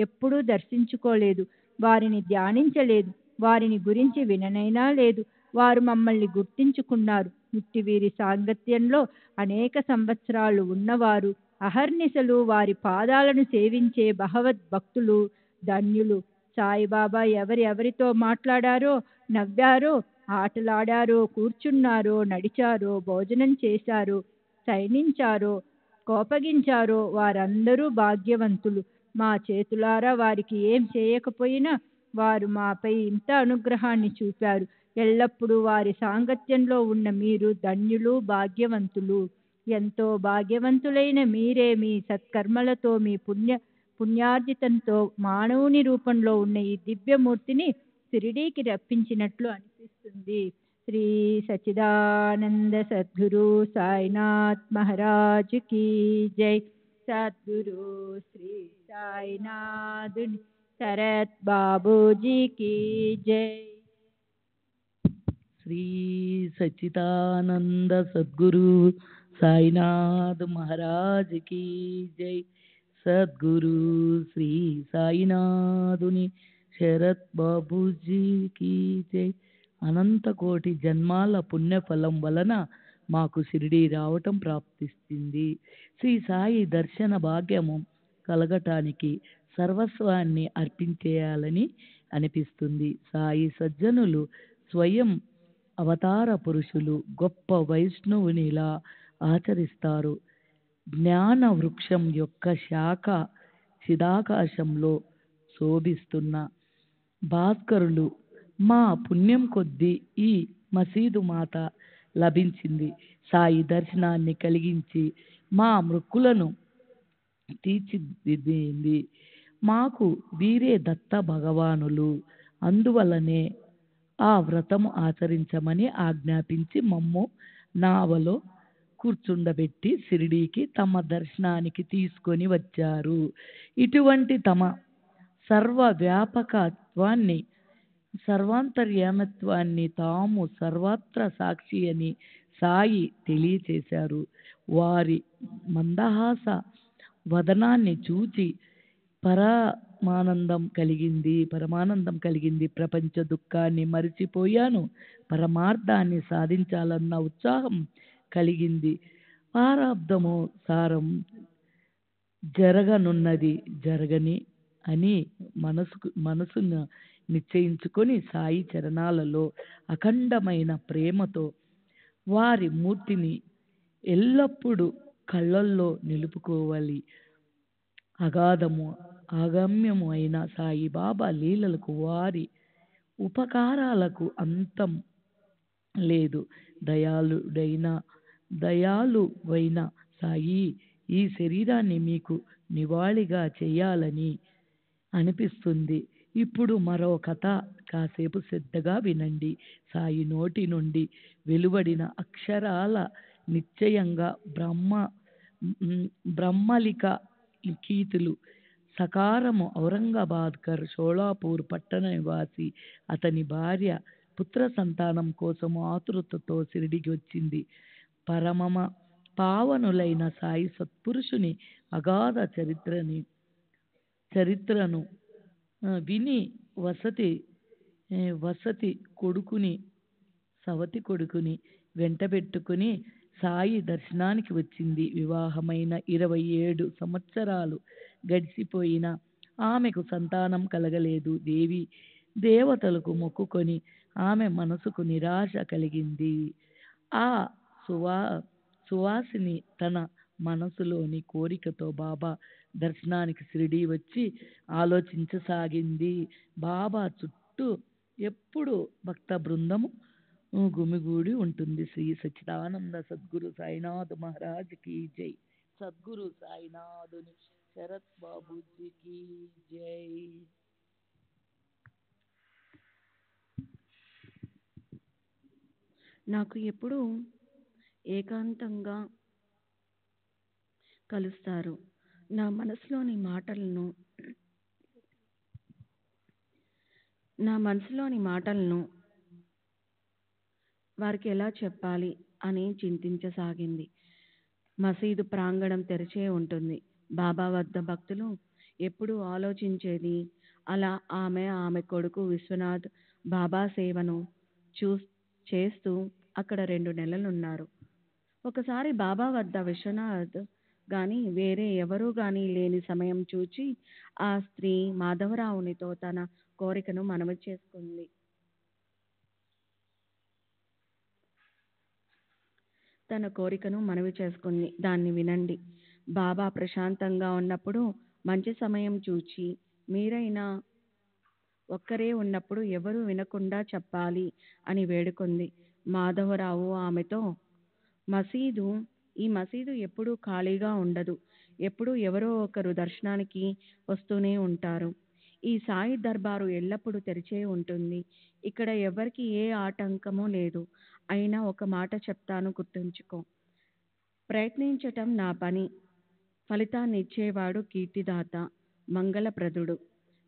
ఎప్పుడూ దర్శించుకోలేదు, వారిని ధ్యానించలేదు, వారిని గురించి విననైనా లేదు. వారు మమ్మల్ని గుర్తించుకున్నారు. ఇట్టి వీరి సాంగత్యంలో అనేక సంవత్సరాలు ఉన్నవారు, అహర్నిశలు వారి పాదాలను సేవించే భగవద్భక్తులు ధన్యులు. సాయిబాబా ఎవరితో మాట్లాడారో, నవ్వారో, ఆటలాడారో, కూర్చున్నారో, నడిచారో, భోజనం చేశారో, శయనించారో, కోపగించారో వారందరూ భాగ్యవంతులు. మా చేతులారా వారికి ఏం చేయకపోయినా వారు మాపై ఇంత అనుగ్రహాన్ని చూపారు. ఎల్లప్పుడూ వారి సాంగత్యంలో ఉన్న మీరు ధన్యులు, భాగ్యవంతులు. ఎంతో భాగ్యవంతులైన మీరే మీ సత్కర్మలతో, మీ పుణ్యార్జితంతో మానవుని రూపంలో ఉన్న ఈ దివ్యమూర్తిని షిరిడీకి రప్పించినట్లు అనిపిస్తుంది. శ్రీ సచ్చిదానంద సద్గురు సాయినాథ్ మహారాజ్ కీ జై. సద్గురు శ్రీ సాయినాథ్ శరత్ బాబూజీ కీ జై. శ్రీ సచ్చిదానంద సద్గురు సాయినాథ్ మహారాజ్ కీ జై. సద్గురు శ్రీ సాయినాథుని శరత్ బాబూజీకి జై. అనంతకోటి జన్మాల పుణ్యఫలం వలన మాకు షిరిడీ రావటం ప్రాప్తిస్తుంది. శ్రీ సాయి దర్శన భాగ్యము కలగటానికి సర్వస్వాన్ని అర్పించేయాలని అనిపిస్తుంది. సాయి సజ్జనులు స్వయం అవతార పురుషులు, గొప్ప వైష్ణవునిలా ఆచరిస్తారు. జ్ఞాన వృక్షం యొక్క శాఖ చిదాకాశంలో శోభిస్తున్న భాస్కరులు. మా పుణ్యం కొద్దీ ఈ మసీదు మాత లభించింది. సాయి దర్శనాన్ని కలిగించి మా మృక్కులను తీర్చిదిద్దింది. మాకు వీరే దత్త భగవానులు. అందువలనే ఆ వ్రతము ఆచరించమని ఆజ్ఞాపించి మమ్ము నావలో కూర్చుండబెట్టి షిరిడీకి తమ దర్శనానికి తీసుకొని వచ్చారు. ఇటువంటి తమ సర్వవ్యాపకత్వాన్ని, సర్వాంతర్యామిత్వాన్ని, తాము సర్వత్ర సాక్షి అని సాయి తెలియచేశారు. వారి మందహాస వదనాన్ని చూచి పరమానందం కలిగింది. ప్రపంచ దుఃఖాన్ని మరిచిపోయాను, పరమార్థాన్ని సాధించాలన్న ఉత్సాహం కలిగింది. ప్రారబ్ధము సారం జరగనున్నది జరగని అని మనసును నిశ్చయించుకొని సాయి చరణాలలో అఖండమైన ప్రేమతో వారి మూర్తిని ఎల్లప్పుడూ కళ్ళల్లో నిలుపుకోవాలి. అగమ్యము అయిన సాయిబాబా లీలలకు, వారి ఉపకారాలకు అంతం లేదు. దయాళువైన సాయి ఈ శరీరాన్ని మీకు నివాళిగా చేయాలని అనిపిస్తుంది. ఇప్పుడు మరో కథ కాసేపు శ్రద్ధగా వినండి. సాయి నోటి నుండి వెలువడిన అక్షరాల నిశ్చయంగా బ్రహ్మలిక కీతులు. సకారము ఔరంగాబాద్కర్, షోలాపూర్ పట్టణ నివాసి. అతని భార్య పుత్ర సంతానం కోసము ఆతృతతో షిరిడికి వచ్చింది. పరమమ పావనులైన సాయి సత్పురుషుని అగాధ చరిత్రను విని సవతి కొడుకుని వెంటబెట్టుకుని సాయి దర్శనానికి వచ్చింది. వివాహమైన 27 సంవత్సరాలు గడిచిపోయినా ఆమెకు సంతానం కలగలేదు. దేవతలకు మొక్కుకొని ఆమె మనసుకు నిరాశ కలిగింది. ఆ సువాసిని తన మనసులోని కోరికతో బాబా దర్శనానికి షిరిడీ వచ్చి ఆలోచించసాగింది. బాబా చుట్టూ ఎప్పుడు భక్త బృందము గుమిగూడి ఉంటుంది. శ్రీ సచ్చిదానంద సద్గురు సాయినాథ్ మహారాజ్ కీ జై. సద్గురు సాయినాథుని శరత్ బాబూజీకి జై. నాకు ఎప్పుడూ ఏకాంతంగా కలుస్తారు. నా మనసులోని మాటలను నా మనసులోని మాటలను వారికి ఎలా చెప్పాలి అని చింతించసాగింది. మసీదు ప్రాంగణం తెరిచే ఉంటుంది. బాబా వద్ద భక్తులు ఎప్పుడూ ఆలోచించేది అలా ఆమె కొడుకు విశ్వనాథ్ బాబా సేవను చూ చేస్తూ అక్కడ 2 నెలలున్నారు. ఒకసారి బాబా వద్ద విశ్వనాథ్ గాని వేరే ఎవరూ గాని లేని సమయం చూచి ఆ స్త్రీ మాధవరావునితో తన కోరికను మనవి చేసుకుంది. దాన్ని వినండి. బాబా ప్రశాంతంగా ఉన్నప్పుడు మంచి సమయం చూచి మీరైనా ఒక్కరే ఉన్నప్పుడు ఎవరూ వినకుండా చెప్పాలి అని వేడుకుంది. మాధవరావు ఆమెతో ఈ మసీదు ఎప్పుడూ ఖాళీగా ఉండదు. ఎప్పుడూ ఎవరో ఒకరు దర్శనానికి వస్తూనే ఉంటారు. ఈ సాయి దర్బారు ఎల్లప్పుడూ తెరిచే ఉంటుంది. ఇక్కడ ఎవరికి ఏ ఆటంకమూ లేదు. అయినా ఒక మాట చెప్తాను, గుర్తుంచుకో. ప్రయత్నించటం నా పని. ఫలితాన్ని ఇచ్చేవాడు కీర్తిదాత, మంగళప్రదుడు.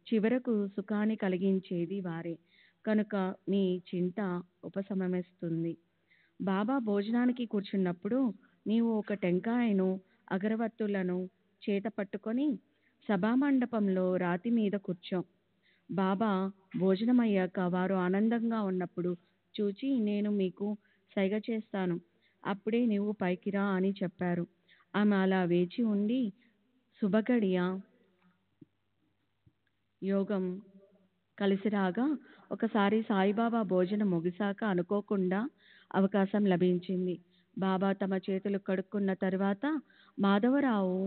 చివరకు సుఖాన్ని కలిగించేది వారే. కనుక నీ చింత ఉపశమిస్తుంది. బాబా భోజనానికి కూర్చున్నప్పుడు నీవు ఒక టెంకాయను, అగరవత్తులను చేత పట్టుకొని సభామండపంలో రాతి మీద కూర్చో. బాబా భోజనమయ్యాక వారు ఆనందంగా ఉన్నప్పుడు చూచి నేను మీకు సైగ చేస్తాను, అప్పుడే నీవు పైకి రా అని చెప్పారు. ఆమె అలా వేచి ఉండి శుభగడియ యోగం కలిసిరాగా ఒకసారి సాయిబాబా భోజనం ముగిశాక అనుకోకుండా అవకాశం లభించింది. బాబా తమ చేతులు కడుక్కున్న తరువాత మాధవరావు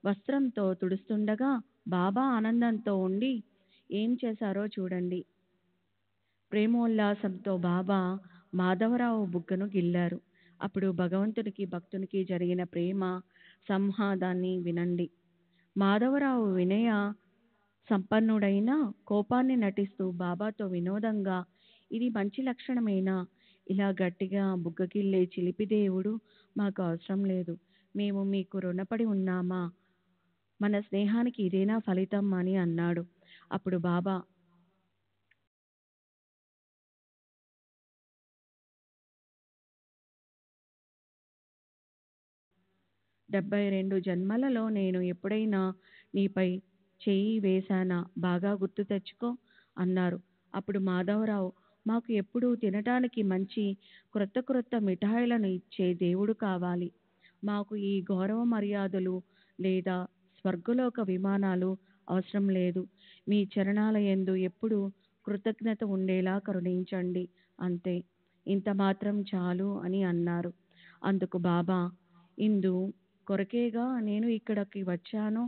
వస్త్రంతో తుడుస్తుండగా బాబా ఆనందంతో ఉండి ఏం చేశారో చూడండి. ప్రేమోల్లాసంతో బాబా మాధవరావు బుగ్గను గిల్లారు. అప్పుడు భగవంతునికి భక్తునికి జరిగిన ప్రేమ సంవాదాన్ని వినండి. మాధవరావు వినయ సంపన్నుడైన కోపాన్ని నటిస్తూ బాబాతో వినోదంగా, ఇది మంచి లక్షణమేనా? ఇలా గట్టిగా బుగ్గగిల్లే చిలిపిదేవుడు మాకు అవసరం లేదు. మేము మీకు రుణపడి ఉన్నామా? మన స్నేహానికి ఇదేనా ఫలితం అని అన్నాడు. అప్పుడు బాబా 72 జన్మలలో నేను ఎప్పుడైనా నీపై చేయి వేశానా? బాగా గుర్తు తెచ్చుకో అన్నారు. అప్పుడు మాధవరావు మాకు ఎప్పుడూ తినటానికి మంచి క్రొత్త క్రొత్త మిఠాయిలను ఇచ్చే దేవుడు కావాలి. మాకు ఈ గౌరవ మర్యాదలు లేదా స్వర్గలోక విమానాలు అవసరం లేదు. మీ చరణాల యందు ఎప్పుడు కృతజ్ఞత ఉండేలా కరుణించండి, అంతే. ఇంత మాత్రం చాలు అని అన్నారు. అందుకు బాబా ఇందు కొరకేగా నేను ఇక్కడికి వచ్చాను.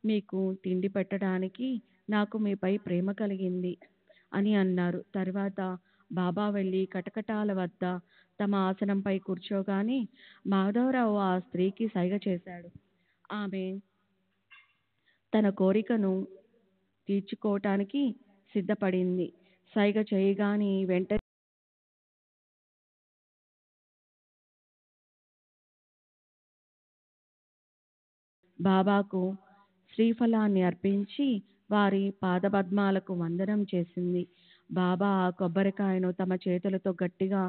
మీకు తిండి పెట్టడానికి నాకు మీపై ప్రేమ కలిగింది అని అన్నారు. తర్వాత బాబా వెళ్ళి కటకటాల వద్ద తమ ఆసనంపై కూర్చోగానే మాధవరావు ఆ స్త్రీకి సైగ చేశాడు. ఆమె తన కోరికను తీర్చుకోవటానికి సిద్ధపడింది. సైగ చేయగానే వెంటనే బాబాకు శ్రీఫలాన్ని అర్పించి వారి పాదపద్మాలకు వందనం చేసింది. బాబా ఆ కొబ్బరికాయను తమ చేతులతో గట్టిగా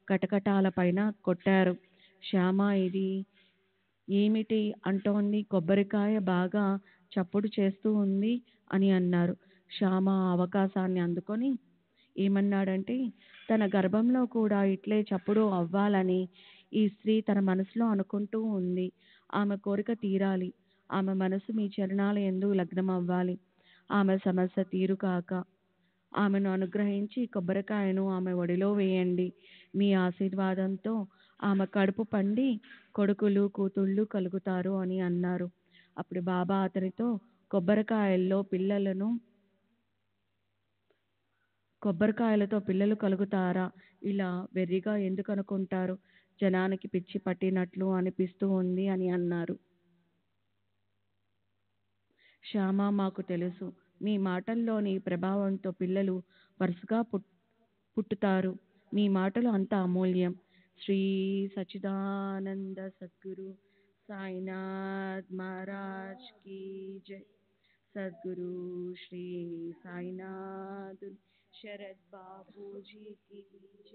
కటకటాల పైన కొట్టారు. శ్యామ ఇది ఏమిటి అంటోంది? కొబ్బరికాయ బాగా చప్పుడు చేస్తూ ఉంది అని అన్నారు. శ్యామ ఆ అవకాశాన్ని అందుకొని ఏమన్నాడంటే, తన గర్భంలో కూడా ఇట్లే చప్పుడు అవ్వాలని ఈ స్త్రీ తన మనసులో అనుకుంటూ ఉంది. ఆమె కోరిక తీరాలి. ఆమె మనసు మీ చరణాల యందు లగ్నం అవ్వాలి. ఆమె సమస్య తీరుకాక ఆమెను అనుగ్రహించి కొబ్బరికాయను ఆమె ఒడిలో వేయండి. మీ ఆశీర్వాదంతో ఆమె కడుపు పండి కొడుకులు కూతుళ్ళు కలుగుతారు అని అన్నారు. అప్పుడు బాబా అతనితో కొబ్బరికాయలతో పిల్లలు కలుగుతారా? ఇలా వెర్రిగా ఎందుకు అనుకుంటారు? జనానికి పిచ్చి పట్టినట్లు అనిపిస్తూ ఉంది అని అన్నారు. శ్యామ మాకు తెలుసు. మీ మాటల్లోని ప్రభావంతో పిల్లలు వరుసగా పుట్టుతారు. మీ మాటలు అంత అమూల్యం. శ్రీ సచ్చిదానంద సద్గురు సాయినాథ్ మహారాజ్ కీ జై. సద్గురు శ్రీ సాయినాథ్ शरद बाबू जी की जय।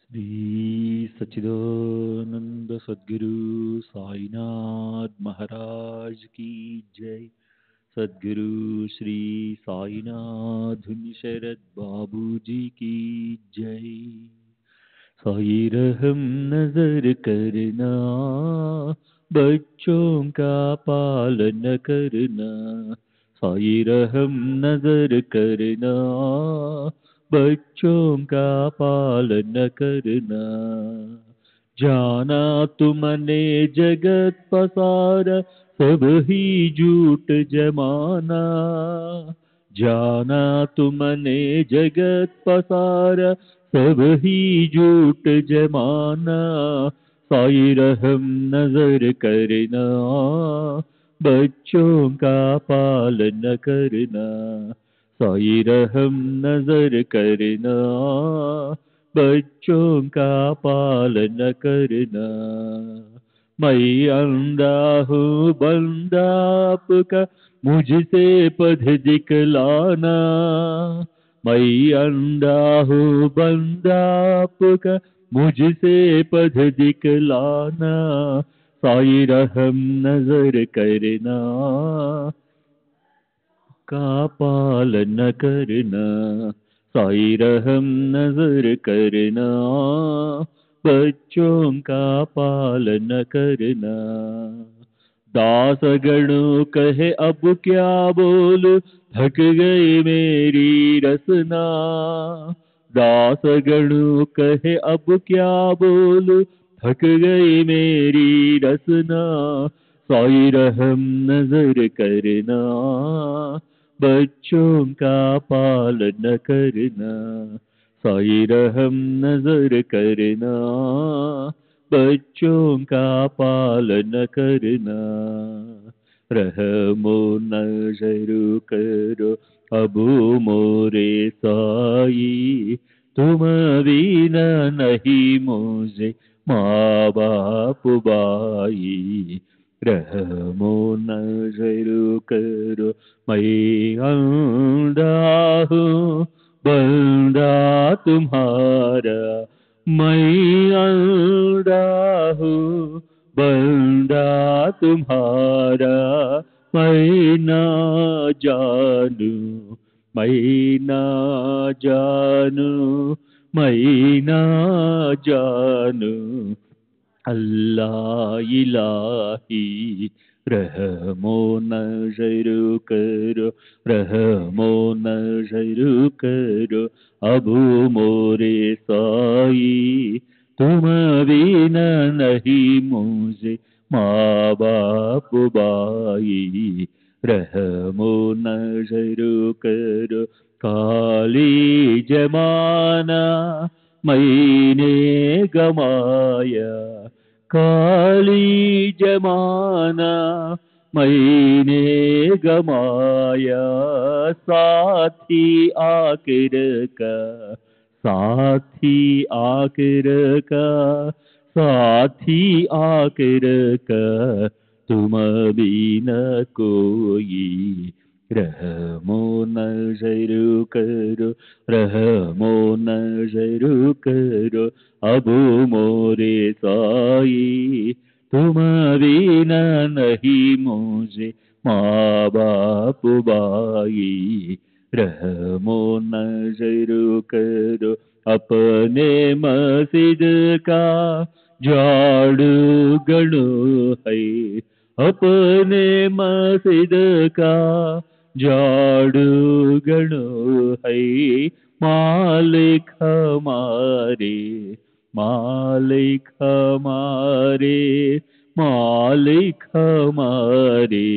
श्री सच्चिदानंद सद्गुरु साईनाथ महाराज की जय। सद्गुरु श्री साईनाथ शरद बाबू जी की जय। साई रहम नजर करना, बच्चों का पालन करना। साई रहम नजर करना, बच्चों का पालन करना। जाना तुमने जगत पसारा, सब ही झूठ जमाना। जाना तुमने जगत पसारा, सब ही झूठ जमाना। साई रहम नजर करना, बच्चों का पालन करना। साई रहम नजर करना, बच्चों का पालन करना। मैं अंधा हूँ बंदा आपका, मुझसे पथ दिखलाना। मैं अंधा हूँ बंदा आपका, मुझसे पथ दिखलाना। साई रहम नजर करना, का पालन करना। साई रहम नजर करना, बच्चों का पालन करना। दास गणों कहे अब क्या बोलूं, थक गई मेरी रसना। दास गणों कहे अब क्या बोलूं, थक गई मेरी रसना। साई रहम नजर करना, बच्चों का पालन करना। साई रहम नजर करना, बच्चों का पालन करना। रहमो नजर करो अब मोरे साई, तुम बिना नहीं मुझे माँ बाप भाई। रहमो नजर करो मैं अंधा हूँ बंदा तुम्हारा। मैं अंधा हूँ बंदा तुम्हारा। मैं ना जानू, मैं ना जानू, मैं ना जानू। अल्लाह इलाही रहमो नजर करो, रहमो नजर करो अब मोरे साई। तुम बिना नहीं मुझे माँ बाप भाई। रहमो नजर करो काली जमाना, मैने गमाया काली जमाना मैंने गमाया साथी आखिर का साथी आखिर का साथी आखिर का तुम बिना कोई रहमो नजर करो रहमो नजर करो अब मोरे साई तुम बिना नहीं मुझे माँ बाप भाई रहमो नजर करो अपने मस्जिद का झाड़ू गणो है अपने मस्जिद का झाड़ू गणो है मालिक हमारे मालिक हमारे मालिक हमारे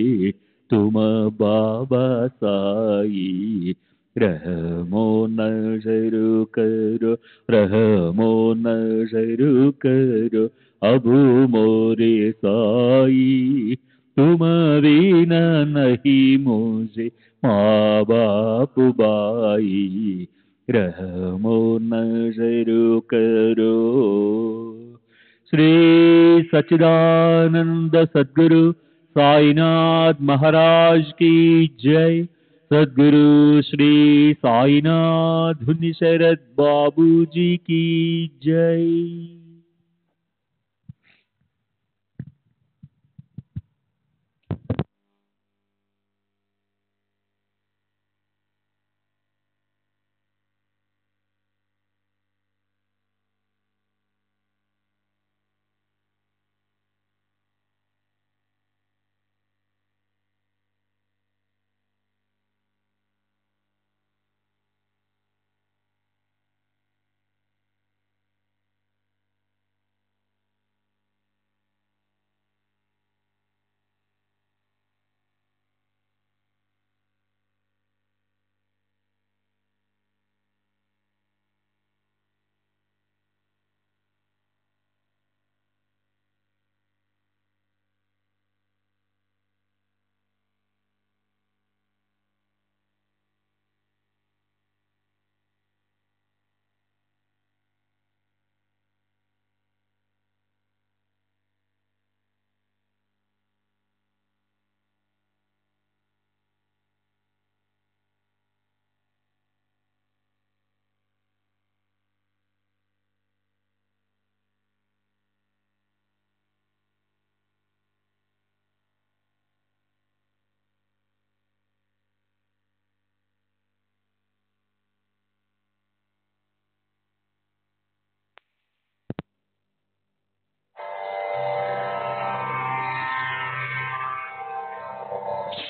तुम बाबा साई रहमो नजर करो रहमो नजर करो अब मोरे साई तुम बिना नहीं मुझे माँ बाप भाई रहमो नजर करो। श्री सच्चिदानंद सद्गुरु साईनाथ महाराज की जय। सद्गुरु श्री साईनाथ धुनि शरद बाबू जी की जय।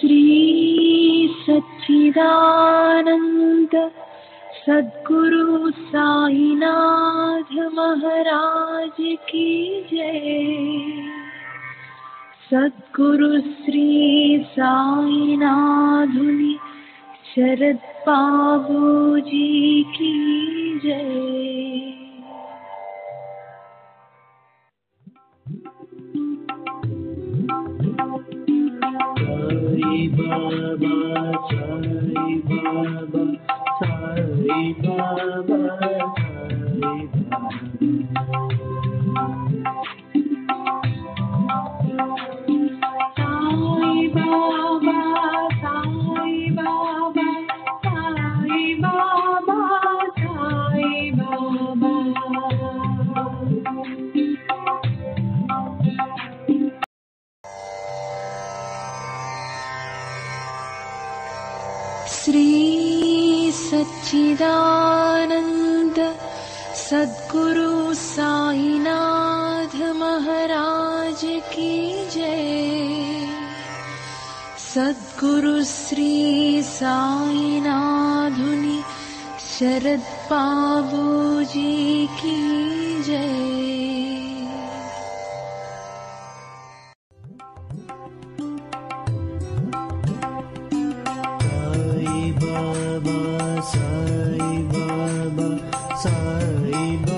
श्री सच्चिदानंद सद्गुरु साईनाथ महाराज की जय। सद्गुरु श्री साईनाथुनि शरद बाबू जी की जय। साई बाबा साई बाबा साई बाबा साई बाबा साई बाबा साई बाबा साई बाबा श्री सच्चिदानंद सद्गुरु साईनाथ महाराज की जय। सद्गुरु श्री साईनाथुनि शरद बाबू जी की जय। साई बाबा साई बाबा साई बाबा